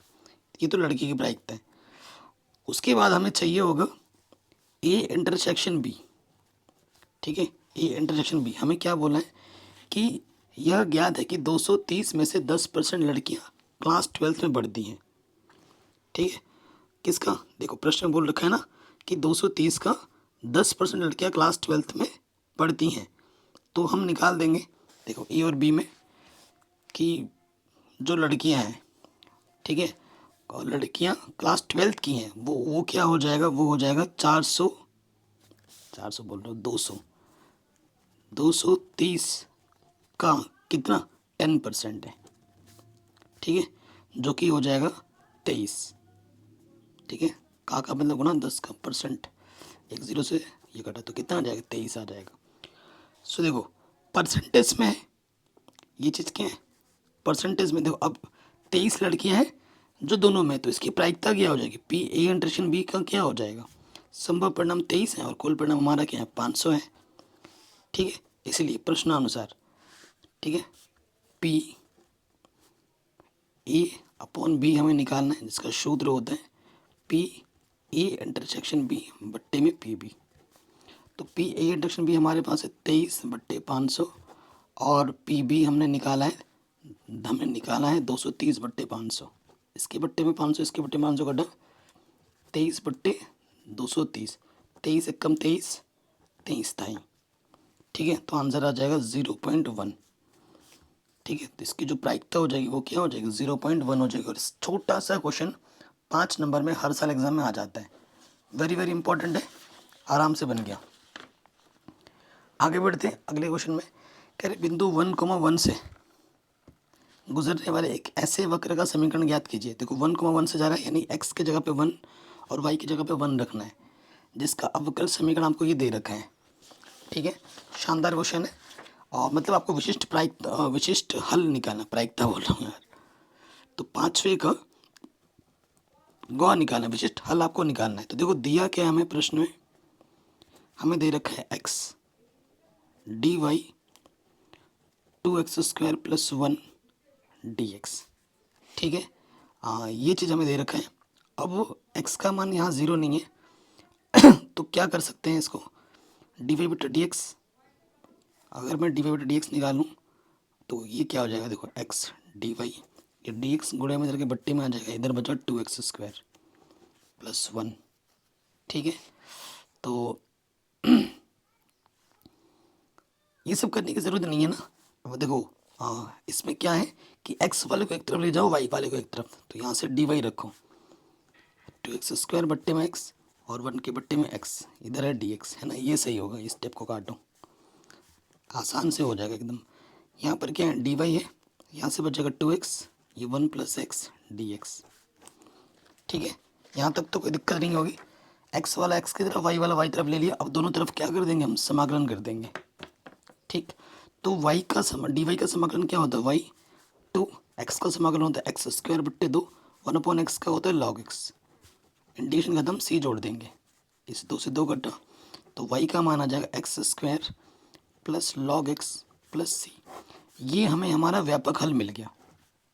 ये तो लड़की की प्रायिकता है। उसके बाद हमें चाहिए होगा A/B, ठीक है। A/B हमें क्या बोला है कि यह ज्ञात है कि 230 में से 10% लड़कियां क्लास 12th में पढ़ती हैं, ठीक है। किसका, देखो प्रश्न बोल रखा है ना कि 230 का 10% लड़कियां क्लास 12th में पढ़ती हैं, तो हम निकाल देंगे, देखो A और B में कि जो लड़कियां हैं, ठीक है, और लड़कियां क्लास 12th की हैं, वो क्या हो जाएगा, वो हो जाएगा 400 बोल रहा हूँ 230 का कितना 10% है, ठीक है, जो कि हो जाएगा 23, ठीक है। का मतलब गुना 10 का परसेंट, एक जीरो से ये कटा तो कितना आ जाएगा, 23 आ जाएगा। सो देखो परसेंटेज में ये चीज़ क्या है, परसेंटेज में देखो, अब 23 लड़कियां हैं जो दोनों में, तो इसकी प्रायिकता क्या हो जाएगी, PA/B का क्या हो जाएगा, संभव परिणाम 23 है और कुल परिणाम हमारा क्या है 500 है, ठीक है। इसलिए प्रश्नानुसार, ठीक है, PA/B हमें निकालना है, जिसका सूत्र होता है PA/B बट्टे में PB। तो PA/B हमारे पास है 23/500 और PB हमने निकाला है 230/500, इसके बट्टे में 500, इसके बट्टे में 500 कटा 23/230, 23 एकम 23, 23 ताई, ठीक है। तो आंसर आ जाएगा 0.1, ठीक है। तो इसकी जो प्रायिकता हो जाएगी वो क्या हो जाएगी, 0.1 हो जाएगी। और छोटा सा क्वेश्चन 5 नंबर में हर साल एग्जाम में आ जाता है, वेरी वेरी इंपॉर्टेंट है, आराम से बन गया। आगे बढ़ते हैं अगले क्वेश्चन में। कह रहे बिंदु 1,1 से गुजरने वाले एक ऐसे वक्र का समीकरण ज्ञात कीजिए। देखो 1,1 से जा रहा है, यानी x के जगह पे 1 और y की जगह पे 1 रखना है, जिसका अवकल समीकरण आपको ये दे रखा है। ठीक है, शानदार क्वेश्चन है। और मतलब आपको विशिष्ट हल निकालना, प्रायिकता बोल रहा हूँ यार। तो पांचवे का गौर निकालना, विशिष्ट हल आपको निकालना है। तो देखो दिया क्या है हमें प्रश्न में, हमें दे रखा है x dy 2x² + 1 dx। ठीक है, ये चीज़ हमें दे रखा है। अब x का मान यहाँ 0 नहीं है तो क्या कर सकते हैं इसको, dy/dx। अगर मैं dy/dx निकालूँ तो ये क्या हो जाएगा, देखो x dy, ये dx गुणे में करके बट्टे में आ जाएगा, इधर बचा 2x² + 1। ठीक है, तो ये सब करने की ज़रूरत नहीं है ना। अब देखो इसमें क्या है कि x वाले को एक तरफ ले जाओ, y वाले को एक तरफ, तो यहाँ से dy रखो, 2x² बट्टे में x और 1 के बट्टे में x, इधर है dx, है ना। ये सही होगा, इस स्टेप को काटो, आसान से हो जाएगा एकदम। यहाँ पर क्या है, dy है, यहाँ से बचेगा 2x, ये 1 + x dx। ठीक है, यहाँ तक तो कोई दिक्कत नहीं होगी। x वाला x की तरफ, y वाला y तरफ ले लिया। अब दोनों तरफ क्या कर देंगे, हम समाकलन कर देंगे। ठीक, तो y का dy का समाकलन क्या होता है, y 2, x का समाकलन होता है x² बट्टे 2, 1/x का होता है log x। इंटीग्रेशन खत्म, c जोड़ देंगे, इस 2 से 2 कटा, तो y का मान आ जाएगा x² + log x + c। ये हमें हमारा व्यापक हल मिल गया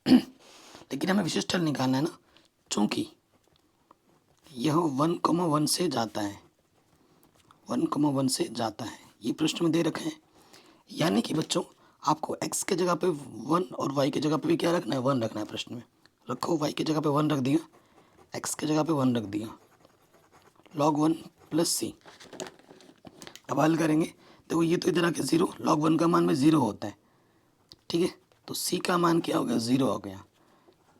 लेकिन हमें विशिष्ट हल निकालना है ना, चूँकि यह 1,1 से जाता है, 1,1 से जाता है, ये प्रश्न में दे रखे हैं। यानी कि बच्चों आपको x के जगह पे 1 और y की जगह पे भी क्या रखना है, 1 रखना है। प्रश्न में रखो, y की जगह पे 1 रख दिया, x के जगह पे 1 रख दिया, log 1 + c। अब हल करेंगे, देखो ये तो इधर आके 0, log 1 का मान में 0 होता है। ठीक है, तो c का मान क्या हो गया, 0 हो गया,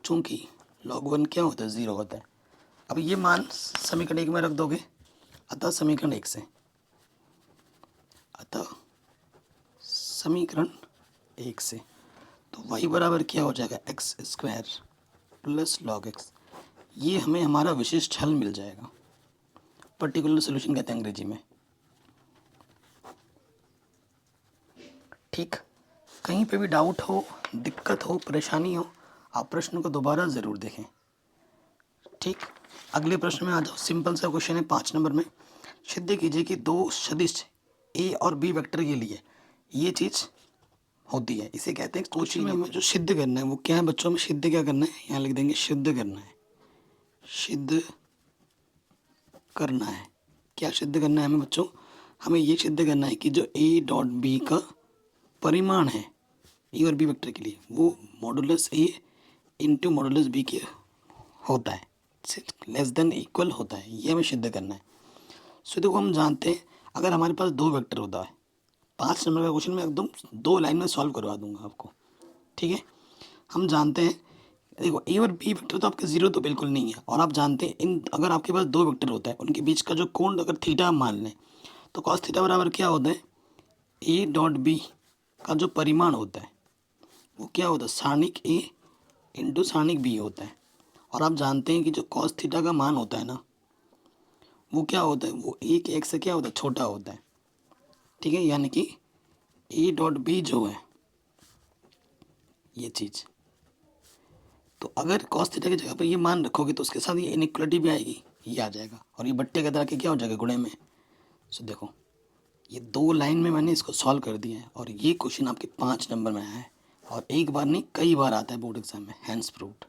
चूँकि log 1 क्या होता है, 0 होता है। अब ये मान समीकरण 1 में रख दोगे, अतः समीकरण 1 से, अतः समीकरण 1 से, तो y बराबर क्या हो जाएगा, x² + log x। ये हमें हमारा विशिष्ट हल मिल जाएगा, पर्टिकुलर सोल्यूशन कहते हैं अंग्रेजी में। ठीक, कहीं पे भी डाउट हो, दिक्कत हो, परेशानी हो, आप प्रश्न को दोबारा ज़रूर देखें। ठीक, अगले प्रश्न में आ जाओ। सिंपल सा क्वेश्चन है 5 नंबर में। सिद्ध कीजिए कि दो सदिश ए और बी वेक्टर के लिए ये चीज़ होती है, इसे कहते हैं क्वेश्चन में हमें जो सिद्ध करना है वो क्या है बच्चों, में सिद्ध क्या करना है, यहाँ लिख देंगे सिद्ध करना है। सिद्ध करना है, क्या सिद्ध करना है हमें बच्चों, हमें ये सिद्ध करना है कि जो a.b का परिमाण है ए और बी वेक्टर के लिए, वो मॉडुलस ए इंटू मॉडुलस बी के होता है, लेस देन इक्वल होता है, ये हमें सिद्ध करना है। सो देखो हम जानते हैं, अगर हमारे पास दो वेक्टर होता है, 5 नंबर का क्वेश्चन मैं एकदम 2 लाइन में सॉल्व करवा दूंगा आपको। ठीक है, हम जानते हैं, देखो ए और बी वेक्टर तो आपके 0 तो बिल्कुल नहीं है, और आप जानते हैं इन अगर आपके पास दो वेक्टर होता है, उनके बीच का जो कोण अगर थीटा मान लें, तो कॉस थीटा बराबर क्या होता है, a.b का जो परिमाण होता है वो क्या होता है, सारणिक a इंटू सारणिक b होता है। और आप जानते हैं कि जो कॉस थीटा का मान होता है ना, वो क्या होता है, वो a के x से क्या होता है, छोटा होता है। ठीक है, यानी कि a.b जो है ये चीज़, तो अगर कॉस थीटा की जगह पर ये मान रखोगे तो उसके साथ ये इनइक्वलिटी भी आएगी, ये आ जाएगा, और ये बट्टे के तरह के क्या हो जाएगा, गुणे में। सो देखो ये 2 लाइन में मैंने इसको सॉल्व कर दिया है, और ये क्वेश्चन आपके 5 नंबर में आया है, और एक बार नहीं कई बार आता है बोर्ड एग्जाम में, हैंड्स प्रूव्ड।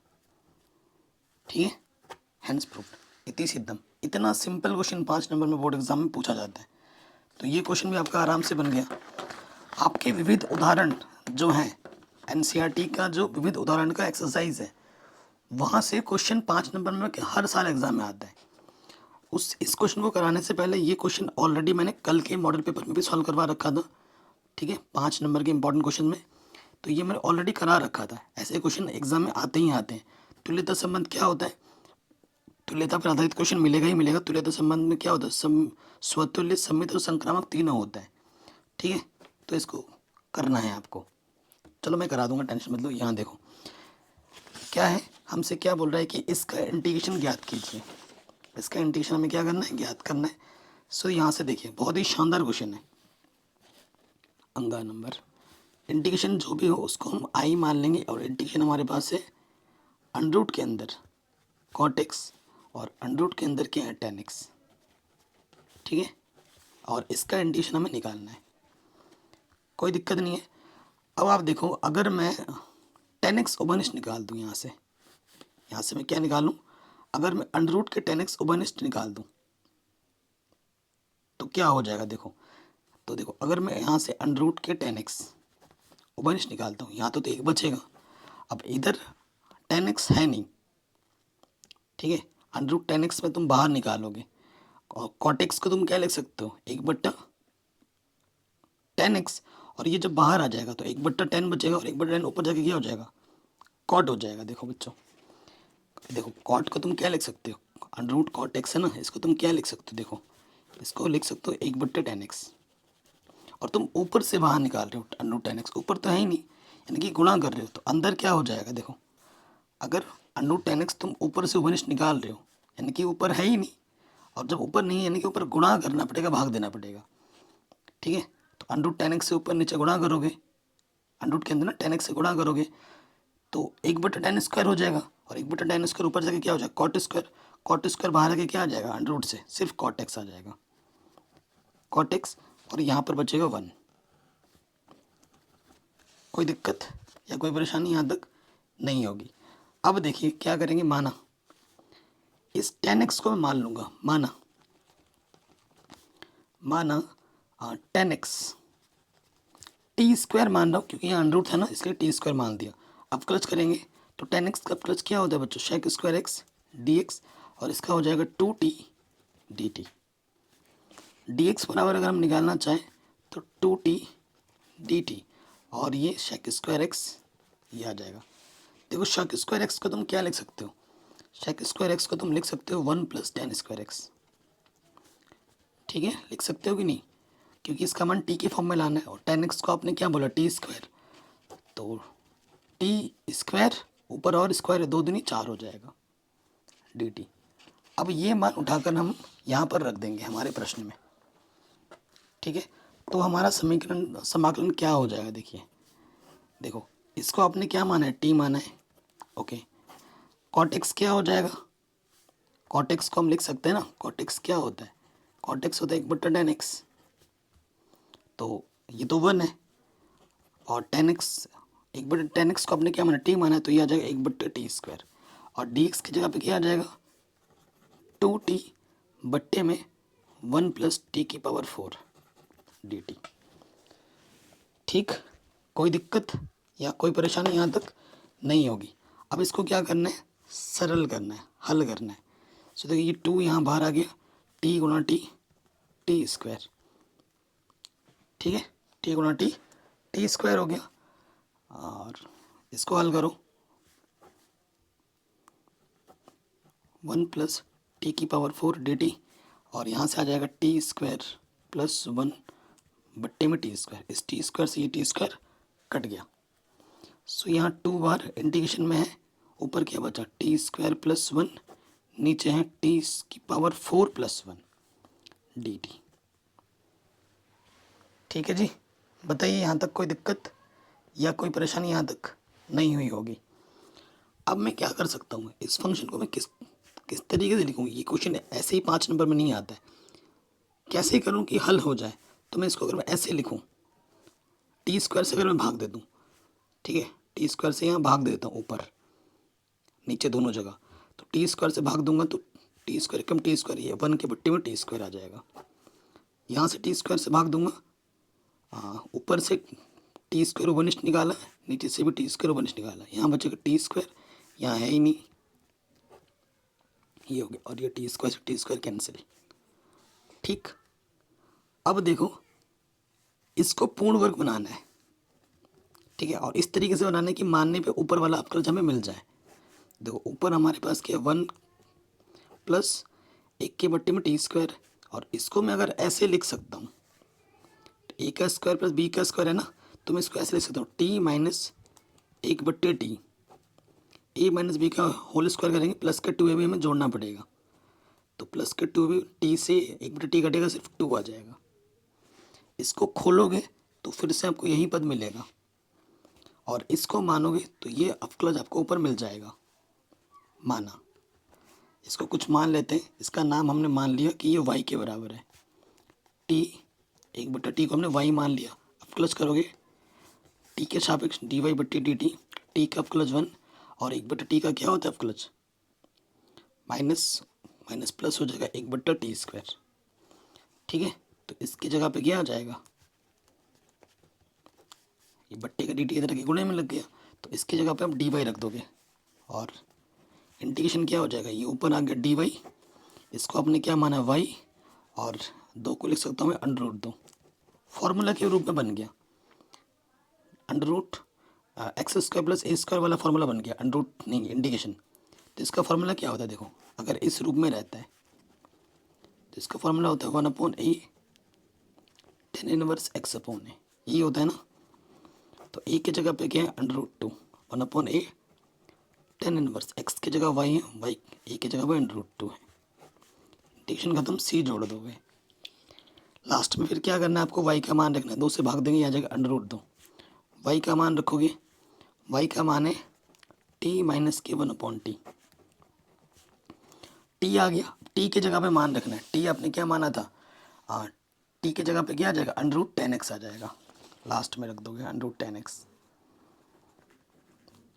ठीक है, हैंड्स प्रूव्ड, इति सिद्धम, इतना सिंपल क्वेश्चन 5 नंबर में बोर्ड एग्जाम में पूछा जाता है। तो ये क्वेश्चन भी आपका आराम से बन गया। आपके विविध उदाहरण जो हैं, एनसीईआरटी का जो विविध उदाहरण का एक्सरसाइज है, वहाँ से क्वेश्चन 5 नंबर में हर साल एग्जाम में आता है। इस क्वेश्चन को कराने से पहले ये क्वेश्चन ऑलरेडी मैंने कल के मॉडल पेपर में भी सॉल्व करवा रखा था। ठीक है, 5 नंबर के इंपॉर्टेंट क्वेश्चन में, तो ये मैंने ऑलरेडी करा रखा था। ऐसे क्वेश्चन एग्जाम में आते ही आते हैं। तुल्यता संबंध क्या होता है, तुल्यता पर आधारित क्वेश्चन मिलेगा ही मिलेगा। तुल्यता संबंध में क्या होता है, स्वतुल्य, सममित और संक्रामक तीनों होता है। ठीक है, तो इसको करना है आपको। चलो मैं करा दूंगा, टेंशन मत लो। यहाँ देखो क्या है, हमसे क्या बोल रहा है कि इसका इंटीग्रेशन ज्ञात कीजिए। इसका इंटीग्रेशन हमें क्या करना है, ज्ञात करना है। सो यहाँ से देखिए बहुत ही शानदार क्वेश्चन है। अंगा नंबर इंटीग्रेशन जो भी हो उसको हम आई मान लेंगे, और इंटीग्रेशन हमारे पास है अंडर रूट के अंदर कॉट एक्स और अंडर रूट के अंदर क्या है टेन एक्स। ठीक है, और इसका इंटीग्रेशन हमें निकालना है, कोई दिक्कत नहीं है। अब आप देखो, अगर मैं टेन एक्स ओबनिस्ट निकाल दूँ यहाँ से मैं क्या निकालूँ, अगर मैं अंडर रूट के टेन एक्स ओबनिस्ट निकाल दूँ तो क्या हो जाएगा देखो। तो देखो, अगर मैं यहाँ से अंडर रूट के टेन एक्स ओबनिस्ट निकालता हूँ, यहाँ तो एक बचेगा। अब इधर टेन एक्स है नहीं, ठीक है, अंडर रूट टेन एक्स में तुम बाहर निकालोगे, और कॉट एक्स को तुम क्या लिख सकते हो, एक बट्टा टेन एक्स, और ये जब बाहर आ जाएगा तो एक बट्टा टेन बचेगा, और एक बट्टा टेन ऊपर जाके क्या हो जाएगा, कॉट हो जाएगा। देखो बच्चों, देखो कॉट को तुम क्या लिख सकते हो, अंडर रूट कॉट एक्स है ना, इसको तुम क्या लिख सकते हो, देखो इसको लिख सकते हो एक बट्टे टेन एक्स, और तुम ऊपर से बाहर निकाल रहे हो अंडर रूट टेन एक्स, ऊपर तो है ही नहीं, यानी कि गुणा कर रहे हो, तो अंदर क्या हो जाएगा देखो, अगर अंडर रूट टेन एक्स तुम ऊपर से ओवनिस्ट निकाल रहे हो, यानी कि ऊपर है ही नहीं, और जब ऊपर नहीं है यानी कि ऊपर गुणा करना पड़ेगा, भाग देना पड़ेगा। ठीक है, तो अंडर रूट टेन एक्स से ऊपर नीचे गुणा करोगे, अंडर रूट के अंदर ना टेन एक्स से गुणा करोगे तो एक बटा टेन स्क्वायर हो जाएगा, और एक बटा टेन स्क्वायर ऊपर जाके क्या हो जाएगा, कॉट स्क्वायर बाहर आके क्या आ जाएगा, अंडर रूट से सिर्फ कॉट एक्स आ जाएगा, कॉट एक्स, और यहाँ पर बचेगा 1। कोई दिक्कत या कोई परेशानी यहाँ तक नहीं होगी। अब देखिए क्या करेंगे, माना इस टेन एक्स को मैं मान लूँगा, माना टेन एक्स टी स्क्वायर मान रहा हूँ, क्योंकि यहाँ अंडर रूट था ना इसलिए टी स्क्वायर मान दिया। अब क्लच करेंगे तो टेन एक्स का क्लच क्या होता है बच्चों, shake square x D x, और इसका हो जाएगा 2t dt। डी एक्स बराबर अगर हम निकालना चाहें तो 2t dt, और ये शेक स्क्वायर एक्स ये आ जाएगा। देखो शेक स्क्वायर एक्स को तुम क्या लिख सकते हो, शेक स्क्वायर एक्स को तुम लिख सकते हो 1 + tan स्क्वायर एक्स। ठीक है, लिख सकते हो कि नहीं, क्योंकि इसका मान टी के फॉर्म में लाना है, और टेन एक्स को आपने क्या बोला, टी स्क्वायर, तो टी स्क्वायर ऊपर और स्क्वायर 2 दूनी 4 हो जाएगा dt। अब ये मान उठाकर हम यहाँ पर रख देंगे हमारे प्रश्न में। ठीक है, तो हमारा समाकलन क्या हो जाएगा, देखिए देखो इसको आपने क्या माना है, टी माना है। ओके, कॉट एक्स क्या हो जाएगा, कॉट एक्स को हम लिख सकते हैं ना, कॉट एक्स क्या होता है, कॉट एक्स होता है 1/tan x, तो ये तो 1 है, और tan x 1/tan x को आपने क्या माना, टी माना है, तो ये आ जाएगा 1/t स्क्वायर, और dx की जगह पे क्या आ जाएगा 2t बट्टे में 1 + t⁴ dt। ठीक, कोई दिक्कत या कोई परेशानी यहाँ तक नहीं होगी। अब इसको क्या करना है, सरल करना है, हल करना है। सो देखिए ये 2 यहाँ बाहर आ गया, t गुणा टी स्क्वायर, ठीक है, टी गुणा टी स्क्वायर हो गया, और इसको हल करो 1 + t⁴ dt, और यहाँ से आ जाएगा टी स्क्वायर + 1 बट्टे में टी स्क्वायर, इस टी स्क्वायर से ये टी स्क्वायर कट गया। सो यहाँ 2 बार इंटीग्रेशन में है, ऊपर क्या बचा टी स्क्वायर + 1, नीचे है t⁴ + 1 dt। ठीक है जी, बताइए यहाँ तक कोई दिक्कत या कोई परेशानी यहाँ तक नहीं हुई होगी। अब मैं क्या कर सकता हूँ, इस फंक्शन को मैं किस तरीके से लिखूँ, ये क्वेश्चन ऐसे ही 5 नंबर में नहीं आता है, कैसे करूँ कि हल हो जाए। तो मैं इसको अगर मैं ऐसे लिखूँ, टी स्क्वायर से अगर मैं भाग दे दूँ, ठीक है, टी स्क्वायर से यहाँ भाग देता हूँ ऊपर नीचे दोनों जगह, तो टी स्क्वायर से भाग दूंगा तो टी स्क्वायर कम टी स्क्वायर, ये 1 के बट्टे में टी स्क्वायर आ जाएगा। यहाँ से टी स्क्वायर से भाग दूंगा, ऊपर से टी स्क्वायर ओवनिस्ट निकाला, नीचे से भी टी स्क्वायर ओवनिस्ट निकाला, यहाँ बचेगा टी स्क्वायर, यहाँ है ही नहीं, ये हो गया, और ये टी स्क्वायर कैंसिल। ठीक, अब देखो इसको पूर्ण वर्ग बनाना है, ठीक है, और इस तरीके से बनाना है कि मानने पे ऊपर वाला अवकलज हमें मिल जाए। देखो ऊपर हमारे पास क्या 1 + 1 के बट्टे में टी स्क्वायर, और इसको मैं अगर ऐसे लिख सकता हूँ, ए का स्क्वायर + बी का स्क्वायर है ना, तो मैं इसको ऐसे लिख सकता हूँ t - 1/t ए माइनस बी का होल स्क्वायर करेंगे, प्लस का 2a भी हमें जोड़ना पड़ेगा, तो प्लस का 2 भी टी से 1/t कटेगा, सिर्फ 2 आ जाएगा। इसको खोलोगे तो फिर से आपको यही पद मिलेगा, और इसको मानोगे तो ये अवकलज आपको ऊपर मिल जाएगा। माना, इसको कुछ मान लेते हैं, इसका नाम हमने मान लिया कि ये y के बराबर है। t 1/t को हमने y मान लिया। अवकलज करोगे t के सापेक्ष dy/dt, t का अवकलज 1 और 1/t का क्या होता है अवकलज, माइनस माइनस प्लस हो जाएगा 1/t²। ठीक है, तो इसकी जगह पे क्या आ जाएगा, ये बट्टे का dt इधर के गुणे में लग गया, तो इसकी जगह पे आप dy रख दोगे, और इंटीग्रेशन क्या हो जाएगा, ये ऊपर आ गया dy, इसको आपने क्या माना y, और 2 को लिख सकता हूँ मैं √2, फॉर्मूला के रूप में बन गया। √x² + a² वाला फॉर्मूला बन गया, √ नहीं इंटीग्रेशन। तो इसका फॉर्मूला क्या होता है, देखो अगर इस रूप में रहता है तो इसका फॉर्मूला होता है 1/a tan 1x/a, ये होता है ना। तो a की जगह पे क्या है √2, 1/a tan 1x की जगह y है, y a की जगह पे √2 है। इंटीग्रेशन खत्म, c जोड़ दोगे। लास्ट में फिर क्या करना है आपको, y का मान रखना है, 2 से भाग देंगे, आ जाएगा √2। y का मान रखोगे, y का मान है t - k1/t। t आ गया, t की जगह पे मान रखना है, t आपने क्या माना था, t की जगह पे क्या आ जाएगा √10x आ जाएगा, लास्ट में रख दोगे √10x।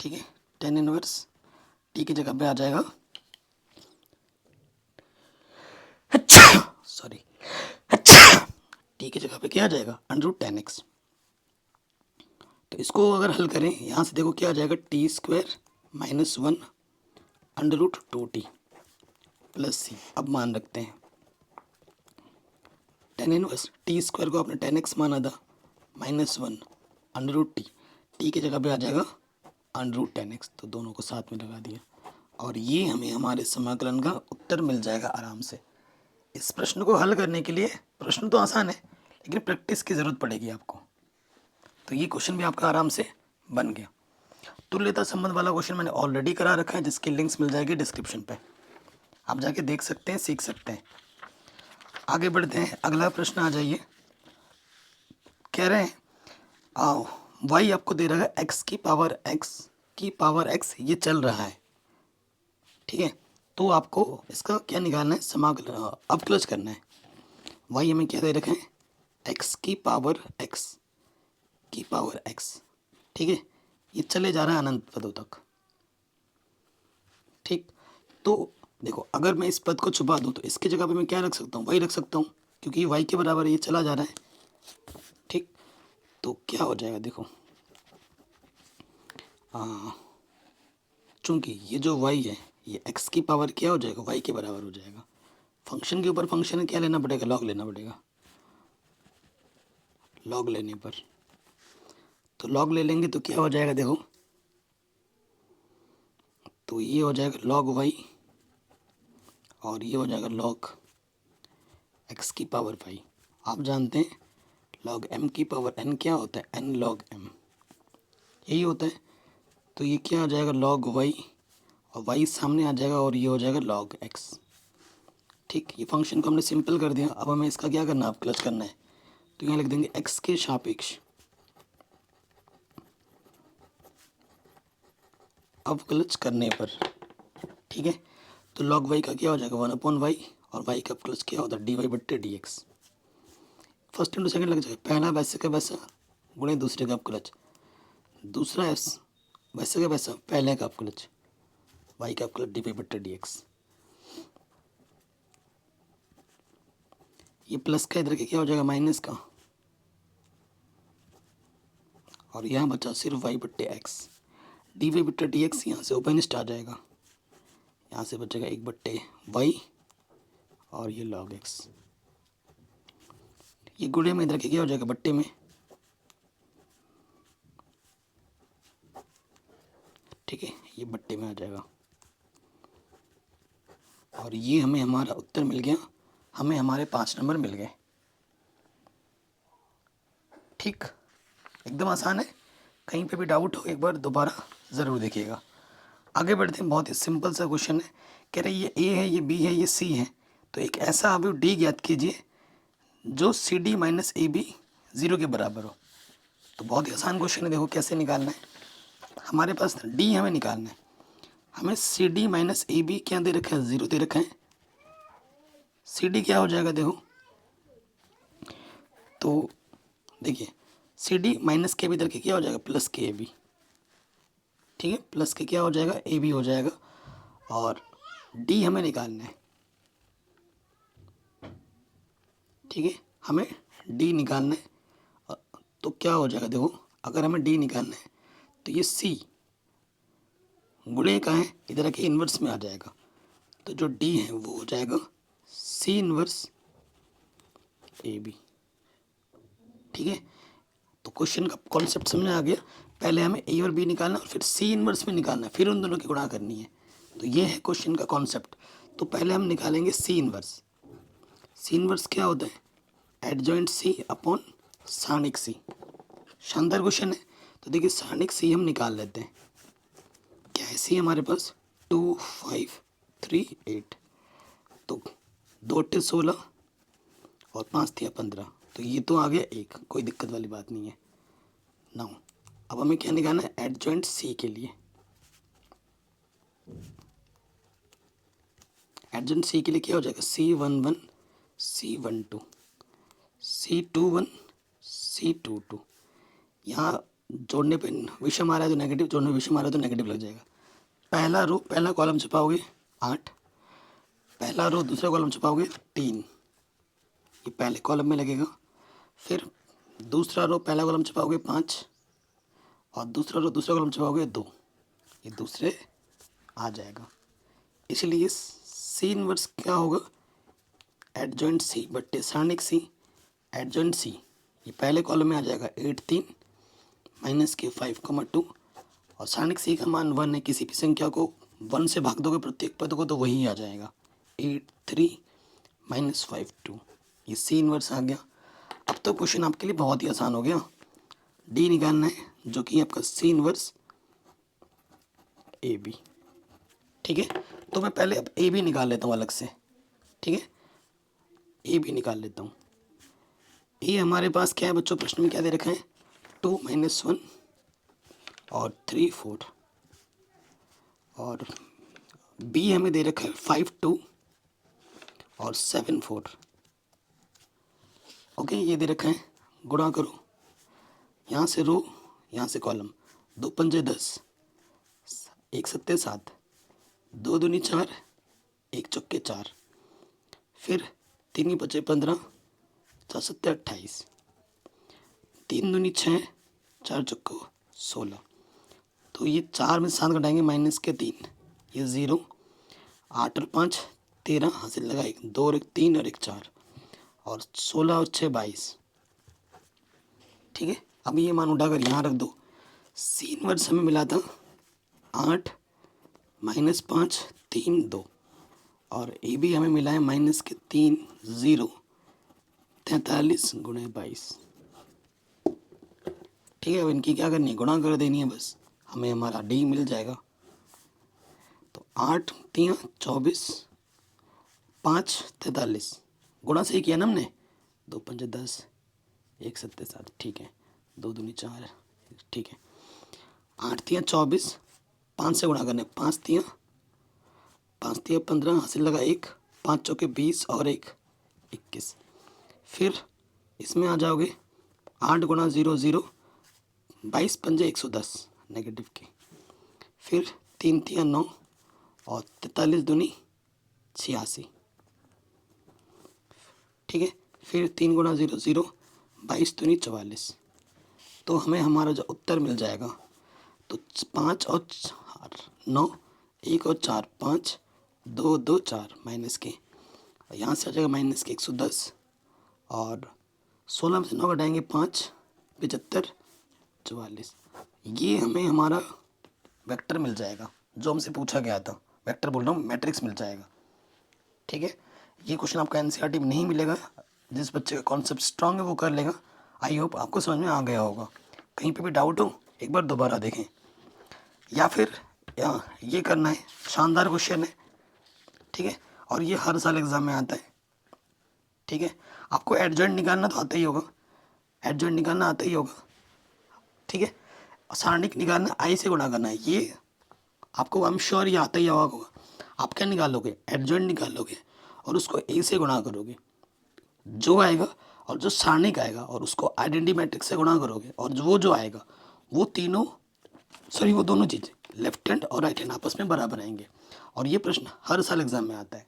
ठीक है, tan 1 t की जगह पे आ जाएगा, सॉरी t की जगह पे क्या आ जाएगा √10x। तो इसको अगर हल करें, यहाँ से देखो क्या आ जाएगा, t² - 1 √2t + c। अब मान रखते हैं tan 1 t² को आपने 10x माना था, -1 √t, t की जगह पे आ जाएगा √10x, तो दोनों को साथ में लगा दिया, और ये हमें हमारे समाकलन का उत्तर मिल जाएगा आराम से। इस प्रश्न को हल करने के लिए, प्रश्न तो आसान है लेकिन प्रैक्टिस की ज़रूरत पड़ेगी आपको। तो ये क्वेश्चन भी आपका आराम से बन गया। तुल्यता संबंध वाला क्वेश्चन मैंने ऑलरेडी करा रखा है, जिसकी लिंक्स मिल जाएगी डिस्क्रिप्शन पे, आप जाके देख सकते हैं, सीख सकते हैं। आगे बढ़ते हैं, अगला प्रश्न आ जाइए। कह रहे हैं y आपको दे रहा है x की पावर x, ये चल रहा है। ठीक है, तो आपको इसका क्या निकालना है, समाकलन अवकलज करना है। y हमें क्या दे रखे हैं, x की पावर x। ठीक है, ये चले जा रहा है अनंत पदों तक। ठीक, तो देखो अगर मैं इस पद को छुपा दूं तो इसकी जगह पे मैं क्या रख सकता हूँ, y रख सकता हूँ, क्योंकि ये y के बराबर है, ये चला जा रहा है। ठीक, तो क्या हो जाएगा, देखो चूंकि ये जो y है ये x की पावर क्या हो जाएगा, y के बराबर हो जाएगा। फंक्शन के ऊपर फंक्शन क्या लेना पड़ेगा, लॉग लेना पड़ेगा। लॉग लेने पर, तो लॉग ले लेंगे तो क्या हो जाएगा, देखो तो ये हो जाएगा log y, और ये हो जाएगा log x की पावर 5। आप जानते हैं log m की पावर n क्या होता है, n log m, यही होता है। तो ये क्या आ जाएगा log y, और y सामने आ जाएगा, और ये हो जाएगा log x। ठीक, ये फंक्शन को हमने सिंपल कर दिया। अब हमें इसका क्या करना है, अवकलज करना है। तो यहाँ लिख देंगे x के सापेक्ष अवकलज करने पर। ठीक है, तो log y का क्या हो जाएगा 1/y, और y का अवकलज क्या होता है dy/dx। फर्स्ट इंटू सेकंड लग जाएगा, पहला वैसे का वैसा गुणे दूसरे का अवकलज, दूसरा वैसे का वैसा पहले का अवकलज, y का अवकलज dy/dx। ये प्लस का इधर के क्या हो जाएगा माइनस का, और यहाँ बचा सिर्फ y/x। dy/dx यहाँ से ओपनिस्ट आ जाएगा, यहाँ से बचेगा 1/y, और ये log x। ये गुणे में इधर के क्या हो जाएगा बट्टे में। ठीक है, ये बट्टे में आ जाएगा, और ये हमें हमारा उत्तर मिल गया, हमें हमारे 5 नंबर मिल गए। ठीक, एकदम आसान है, कहीं पे भी डाउट हो एक बार दोबारा ज़रूर देखिएगा। आगे बढ़ते हैं, बहुत ही सिंपल सा क्वेश्चन है। कह रहे ये ए है, ये बी है, ये सी है, तो एक ऐसा अवयव डी ज्ञात कीजिए जो c d minus a b 0 के बराबर हो। तो बहुत ही आसान क्वेश्चन है, देखो कैसे निकालना है। हमारे पास डी हमें निकालना है, हमें c d minus a b क्या दे रखा है, 0 दे रखा है। सी डी क्या हो जाएगा देखो, तो देखिए सी डी माइनस के बी करके क्या हो जाएगा, प्लस के ए बी। ठीक है, प्लस के क्या हो जाएगा, ए बी हो जाएगा। और डी हमें निकालना है, ठीक है, हमें डी निकालना है। तो क्या हो जाएगा देखो, अगर हमें डी निकालना है तो ये सी गुणे का है, इधर के इन्वर्स में आ जाएगा। तो जो डी है वो हो जाएगा सी इन्वर्स ए बी। ठीक है, तो क्वेश्चन का कॉन्सेप्ट समझ आ गया। पहले हमें ए और बी निकालना और फिर सी इन्वर्स में निकालना है, फिर उन दोनों की गुणा करनी है। तो ये है क्वेश्चन का कॉन्सेप्ट। तो पहले हम निकालेंगे सी इन्वर्स। सी इन्वर्स क्या होता है, एडजॉइंट सी अपॉन सारणिक सी। शानदार क्वेश्चन है। तो देखिए सारणिक सी हम निकाल लेते हैं। क्या है सी हमारे पास, 2 5 3 8। तो 2 8 16 और 5 3 15, तो ये तो आ गया एक, कोई दिक्कत वाली बात नहीं है। 9। अब हमें क्या निकालना है, एडजॉइंट सी के लिए। एडजॉइंट सी के लिए क्या हो जाएगा, C11 C12 C21 C22। यहाँ जोड़ने पे विषम आ रहा है तो नेगेटिव, जोड़ने पे विषम आ रहा है तो नेगेटिव लग जाएगा। पहला रो पहला कॉलम छुपाओगे 8, पहला रो दूसरा कॉलम छुपाओगे 3, ये पहले कॉलम में लगेगा। फिर दूसरा रो पहला कॉलम छुपाओगे 5 और दूसरा रो दूसरा कॉलम छुपाओगे 2, ये दूसरे आ जाएगा। इसलिए सी इनवर्स क्या होगा, एडजॉइंट सी बट्टे सारणिक सी। एडजॉइंट सी ये पहले कॉलम में आ जाएगा 8 3 माइनस के 5,2 और सारणिक सी का मान 1 है। किसी भी संख्या को 1 से भाग दोगे प्रत्येक पद को तो वही आ जाएगा, 8 3 माइनस 5 2। ये सी इनवर्स आ गया। अब तो क्वेश्चन आपके लिए बहुत ही आसान हो गया। डी निकालना है जो कि आपका सी इनवर्स ए बी। ठीक है, तो मैं पहले अब ए बी निकाल लेता हूँ अलग से। ठीक है, ए बी निकाल लेता हूँ। ए हमारे पास क्या है बच्चों, प्रश्न में क्या दे रखा है, 2 - 1 और 3 4। और बी हमें दे रखा है 5 2 और 7 4। ओके, ये दे रखा है, गुणा करो, यहाँ से रो यहाँ से कॉलम। 2 पंजे 10, 1 सत्ते 7, 2 दूनी 4, 1 चौके 4, फिर 3 बचे 15, 4 सत्ते 28, 3 दूनी 6, 4 चौको 16। तो ये 4 में 7 घटाएंगे माइनस के 3, ये 0। 8 और 5 13, हासिल लगा 1, 2 और 1 3 और 1 4 और 16 और 6 22। ठीक है, अब ये मान उठाकर यहाँ रख दो। सी इनवर्स हमें मिला था 8 - 5 3 2 और ए बी हमें मिला है माइनस के 3 0 43 × 22। ठीक है, अब इनकी क्या करनी है, गुणा कर देनी है बस, हमें हमारा डी मिल जाएगा। तो 8 3 24 5 43, गुणा से ही किया ना हमने, 2 पंजे 10, 1 सत्ते 7, ठीक है, 2 दूनी 4, ठीक है। 8 3 24, 5 से गुणा करने, 5 3 15, हासिल लगा 1, 5 चौके 20 और 1 21। फिर इसमें आ जाओगे, 8 × 0 0, 22 पंजे 110 नेगेटिव के। फिर 3 3 9 और 43 दूनी 86। ठीक है, फिर 3 × 0 0, 22 दूनी 44। तो हमें हमारा जो उत्तर मिल जाएगा, तो 5 और 4 9, 1 और 4 5, 2 2 4 माइनस के, यहाँ से आ जाएगा माइनस के 110 और 16 में से 9 घटाएंगे 5 75 44। ये हमें हमारा वेक्टर मिल जाएगा जो हमसे पूछा गया था। वेक्टर बोल रहा हूँ, मैट्रिक्स मिल जाएगा। ठीक है, ये क्वेश्चन आपका एनसीईआरटी में नहीं मिलेगा। जिस बच्चे का कॉन्सेप्ट स्ट्रांग है वो कर लेगा। आई होप आपको समझ में आ गया होगा। कहीं पे भी डाउट हो एक बार दोबारा देखें, या फिर ये करना है। शानदार क्वेश्चन है, ठीक है, और ये हर साल एग्ज़ाम में आता है, ठीक है। आपको एडजॉइंट निकालना तो आता ही होगा, एडजॉइंट निकालना आता ही होगा, ठीक है। सारणिक निकालना आई से गुणा करना है, ये आपको आई एम श्योर ये आता ही होगा। आप क्या निकालोगे, एडजॉइंट निकालोगे और उसको ए से गुणा करोगे, जो आएगा और जो सारणिक आएगा और उसको आइडेंटिटी मैट्रिक्स से गुणा करोगे, और जो आएगा वो तीनों, सॉरी वो दोनों चीज़ें लेफ्ट हैंड और राइट हैंड आपस में बराबर आएंगे। और ये प्रश्न हर साल एग्जाम में आता है,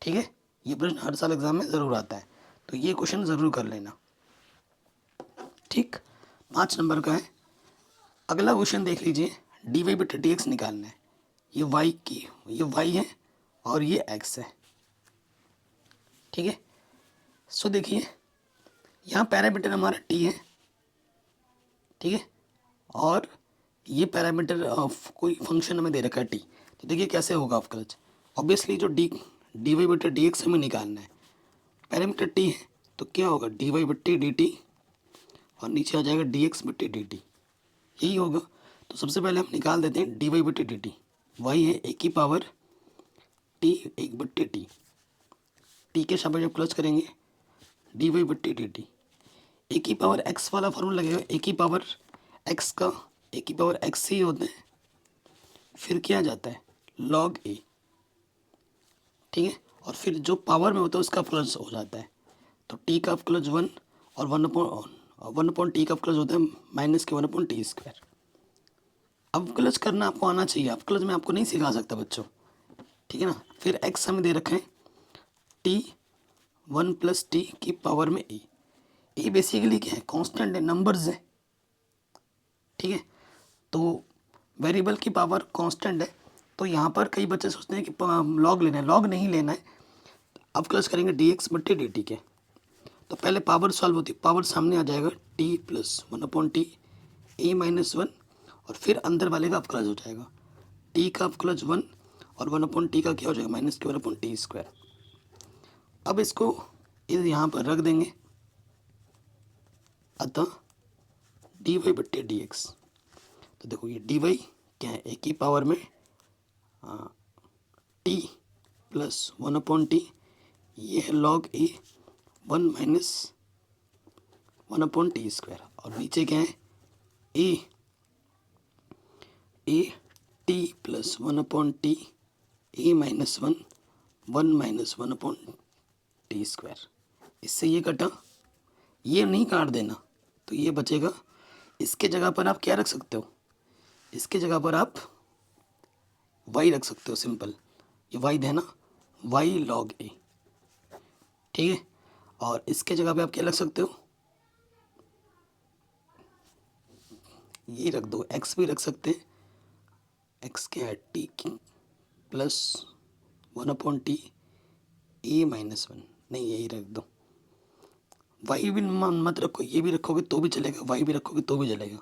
ठीक है, ये प्रश्न हर साल एग्जाम में ज़रूर आता है, तो ये क्वेश्चन ज़रूर कर लेना, ठीक। 5 नंबर का है। अगला क्वेश्चन देख लीजिए, डी वाई बटे डी एक्स निकालना है। ये वाई है और ये एक्स है, ठीक है। सो देखिए यहाँ पैरामीटर हमारा टी है, ठीक है, और ये पैरामीटर ऑफ कोई फंक्शन हमें दे रखा है टी। तो देखिए कैसे होगा अवकलज। ऑब्वियसली जो डी वाई बटे डी एक्स हमें निकालना है, पैरामीटर टी है तो क्या होगा, डी वाई बटे डी टी और नीचे आ जाएगा डी एक्स बटे डी टी, यही होगा। तो सबसे पहले हम निकाल देते हैं डी वाई बटे डी टी। वाई है एक की पावर टी एक बटे टी, टी के सापेक्ष जब प्लस करेंगे डी वाई बटे डी टी। ए की पावर एक्स वाला फॉर्मूला लगेगा, ए की पावर एक्स का ए की पावर एक्स ही होता है, फिर क्या जाता है लॉग ए, ठीक है, और फिर जो पावर में होता है उसका प्लस हो जाता है। तो टी का प्लस 1 और 1/1 टी का प्लस होता है माइनस के 1/t स्क्वायर। अवकलज करना आपको आना चाहिए, अवकलज में आपको नहीं सिखा सकता बच्चों, ठीक है ना। फिर एक्स हमें दे रखे हैं टी 1 + टी की पावर में ए। ए बेसिकली क्या है, कांस्टेंट है, नंबर्स है, ठीक है। तो वेरिएबल की पावर कांस्टेंट है, तो यहाँ पर कई बच्चे सोचते हैं कि लॉग लेना है, लॉग नहीं लेना है। अब क्लास करेंगे डी एक्स बटे डी टी के। तो पहले पावर सॉल्व होती है, पावर सामने आ जाएगा टी + 1/t a - 1 और फिर अंदर वाले का अवकलज हो जाएगा टी का अवकलज 1 और 1/t का क्या हो जाएगा माइनस के 1/t स्क्वायर। अब इसको यहाँ पर रख देंगे, अतः डी वाई बटे डी एक्स। तो देखो ये डी वाई क्या है, एक ही पावर में टी + 1/t, ये है लॉग ए 1 - 1/t स्क्वायर, और नीचे क्या है A T + 1/t a - 1 1/t square. इससे ये कटा, ये नहीं काट देना, तो ये बचेगा। इसके जगह पर आप क्या रख सकते हो, इसके जगह पर आप y रख सकते हो, सिंपल, ये y देना y log a, ठीक है। और इसके जगह पे आप क्या रख सकते हो, ये रख दो, x भी रख सकते हैं, x क्या है t + 1/t a - 1, नहीं यही रख दो। y भी मत रखो, ये भी रखोगे तो भी चलेगा, y भी रखोगे तो भी चलेगा,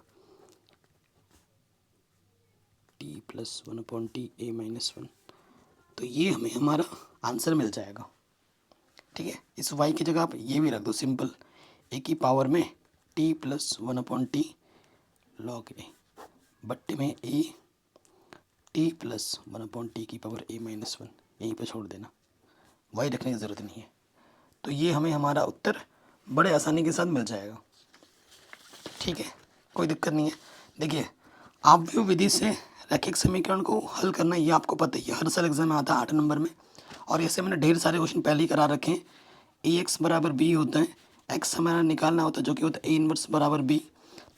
t + 1/t a - 1। तो ये हमें हमारा आंसर मिल जाएगा, ठीक है। इस y की जगह आप ये भी रख दो, सिंपल, a की पावर में t + 1/t log a बट्टे में a t + 1/t की पावर a - 1, यहीं पे छोड़ देना, y रखने की ज़रूरत नहीं है। तो ये हमें हमारा उत्तर बड़े आसानी के साथ मिल जाएगा, ठीक है, कोई दिक्कत नहीं है। देखिए आव्यूह विधि से रैखिक समीकरण को हल करना, ये आपको पता ही है, हर साल एग्जाम में आता है 8 नंबर में, और ऐसे मैंने ढेर सारे क्वेश्चन पहले ही करा रखे हैं। Ax = b होता है, x हमारा निकालना होता है जो कि होता है A 1 = b,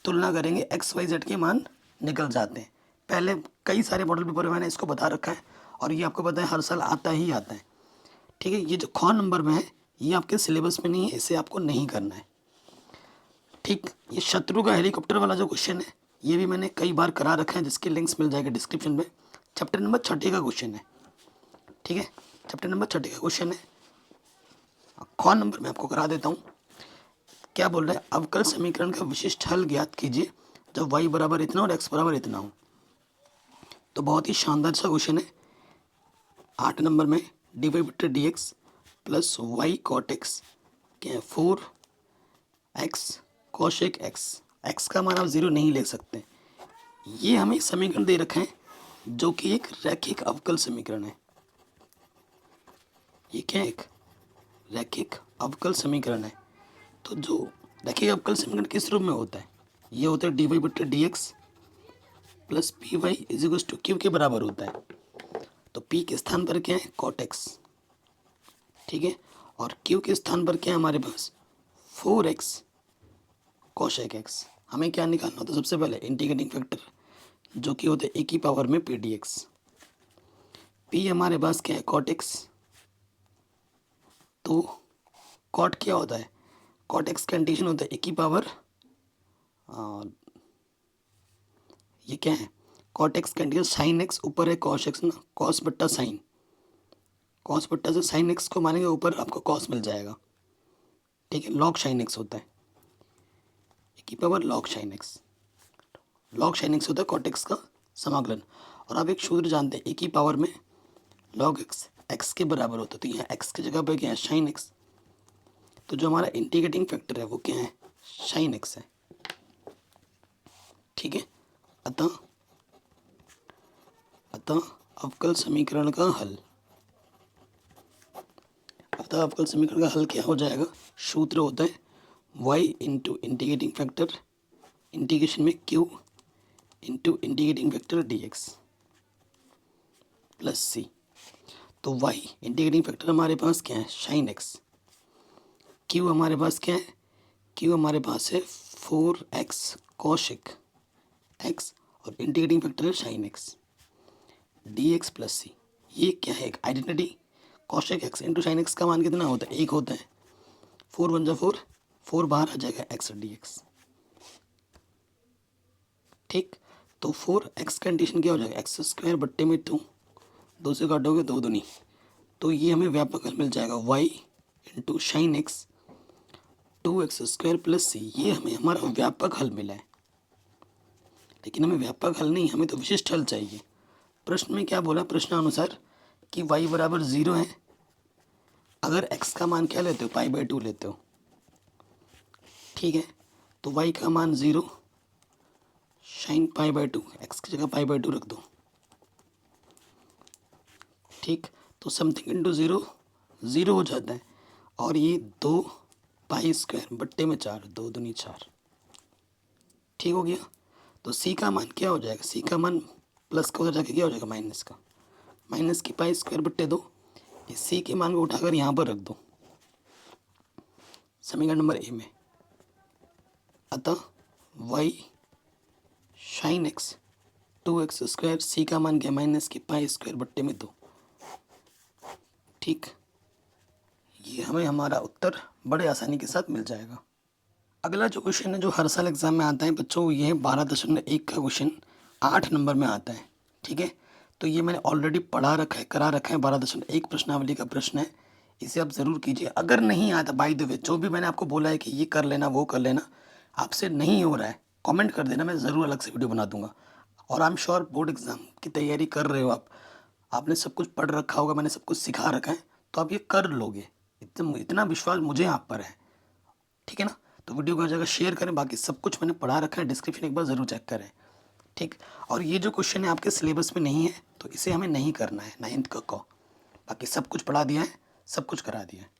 तुलना करेंगे x y z के मान निकल जाते हैं। पहले कई सारे मॉडल पेपर में मैंने इसको बता रखा है, और ये आपको पता है हर साल आता ही आता है, ठीक है। ये जो ख नंबर में है ये आपके सिलेबस में नहीं है, इसे आपको नहीं करना है, ठीक। ये शत्रु का हेलीकॉप्टर वाला जो क्वेश्चन है ये भी मैंने कई बार करा रखा है, जिसके लिंक्स मिल जाएगा डिस्क्रिप्शन में। चैप्टर नंबर 6 का क्वेश्चन है, ठीक है, चैप्टर नंबर 6 का क्वेश्चन है। ख नंबर में आपको करा देता हूँ, क्या बोल रहा है, अवकल समीकरण का विशिष्ट हल ज्ञात कीजिए जब y बराबर इतना और x बराबर इतना हो। तो बहुत ही शानदार सा क्वेश्चन है, 8 नंबर में डी वाई बटे d x + y cot x क्या है 4x cosec x, x का मान आप 0 नहीं ले सकते, ये हमें समीकरण दे रखे हैं जो कि एक रैखिक अवकल समीकरण है। ये क्या है? एक रैखिक अवकल समीकरण है। तो जो रैखिक अवकल समीकरण किस रूप में होता है? ये होता है dy बट्टे d x plus p y is equal to q के बराबर होता है। तो p के स्थान पर क्या है? कॉट एक्स, ठीक है। और q के स्थान पर क्या है हमारे पास? 4x cosec x. हमें क्या निकालना होता है? सबसे पहले इंटीग्रेटिंग फैक्टर जो कि होते हैं ए की पावर में पी डी एक्स। पी हमारे पास क्या है? Cot x. तो कॉट क्या होता है? कॉट एक्स का इंटीग्रेशन होता है ए की पावर, ये क्या है? कॉट एक्स का इंटीग्रेशन साइन एक्स, ऊपर है कॉस एक्स ना, कॉस बट्टा साइन, कॉस बट्टा से साइन एक्स को मानेंगे ऊपर आपको कॉस मिल जाएगा, ठीक है। लॉग साइन एक्स होता है ए की power log sine x. Log sine x होता है कॉट एक्स का समाकलन। और आप एक सूत्र जानते हैं ए की पावर में लॉग एक्स एक्स के बराबर होता है। तो यहाँ एक्स की जगह पर क्या है? Sine x. तो जो हमारा इंटीग्रेटिंग फैक्टर है वो क्या है? साइन एक्स है, ठीक है। अतः अवकल समीकरण का हल, अतः अवकल समीकरण का हल क्या हो जाएगा? सूत्र होता है y into integrating factor integration में q into integrating factor dx plus c। तो y इंटीग्रेटिंग फैक्टर हमारे पास क्या है? Sine x. q हमारे पास क्या है? q हमारे पास है 4x कोशेक x और इंटीग्रेटिंग फैक्टर है sine x dx plus c। ये क्या है? एक identity. Cosec x into sine x का मान कितना होता है? 1 होता है। 4 वन जा 4, 4 बाहर आ जाएगा एक्स डी एक्स, ठीक। तो 4x का इंटीग्रेशन क्या हो जाएगा? एक्स स्क्वायर बट्टे में 2, 2 से काटोगे 2 दूनी, तो ये हमें व्यापक हल मिल जाएगा y into sine x 2x square plus c. ये हमें हमारा व्यापक हल मिला है। लेकिन हमें व्यापक हल नहीं, हमें तो विशिष्ट हल चाहिए। प्रश्न में क्या बोला? प्रश्नानुसार कि y बराबर 0 है अगर x का मान क्या लेते हो? पाई बाई 2 लेते हो, ठीक है। तो y का मान 0 साइन पाई बाई 2, एक्स की जगह पाई बाई 2 रख दो, ठीक। तो समथिंग इंटू 0 0 हो जाता है। और ये 2 पाई स्क्वायर बट्टे में 4, 2 दूनी 4, ठीक हो गया। तो c का मान क्या हो जाएगा? c का मान प्लस का उधर जाके क्या हो जाएगा? माइनस का, माइनस की पाई स्क्वायर बट्टे 2। इस c के मान को उठाकर यहाँ पर रख दो समीकरण नंबर ए में। अतः y sign x 2x square, c का मान क्या? माइनस की पाई स्क्वायर बट्टे में 2, ठीक। ये हमें हमारा उत्तर बड़े आसानी के साथ मिल जाएगा। अगला जो क्वेश्चन है जो हर साल एग्जाम में आता है बच्चों, ये है 12.1 का क्वेश्चन 8 नंबर में आता है, ठीक है। तो ये मैंने ऑलरेडी पढ़ा रखा है, करा रखा है। 12.1 प्रश्नावली का प्रश्न है, इसे आप ज़रूर कीजिए। अगर नहीं आता, बाय द वे जो भी मैंने आपको बोला है कि ये कर लेना वो कर लेना, आपसे नहीं हो रहा है कमेंट कर देना, मैं ज़रूर अलग से वीडियो बना दूंगा। और I am sure board exam की तैयारी कर रहे हो आप, आपने सब कुछ पढ़ रखा होगा, मैंने सब कुछ सिखा रखा है, तो आप ये कर लोगे। इतना विश्वास मुझे आप पर है, ठीक है ना। तो वीडियो को हर जगह शेयर करें। बाकी सब कुछ मैंने पढ़ा रखा है, डिस्क्रिप्शन एक बार ज़रूर चेक करें, ठीक। और ये जो क्वेश्चन है आपके सिलेबस में नहीं है तो इसे हमें नहीं करना है 9th का। बाकी सब कुछ पढ़ा दिया है, सब कुछ करा दिया है।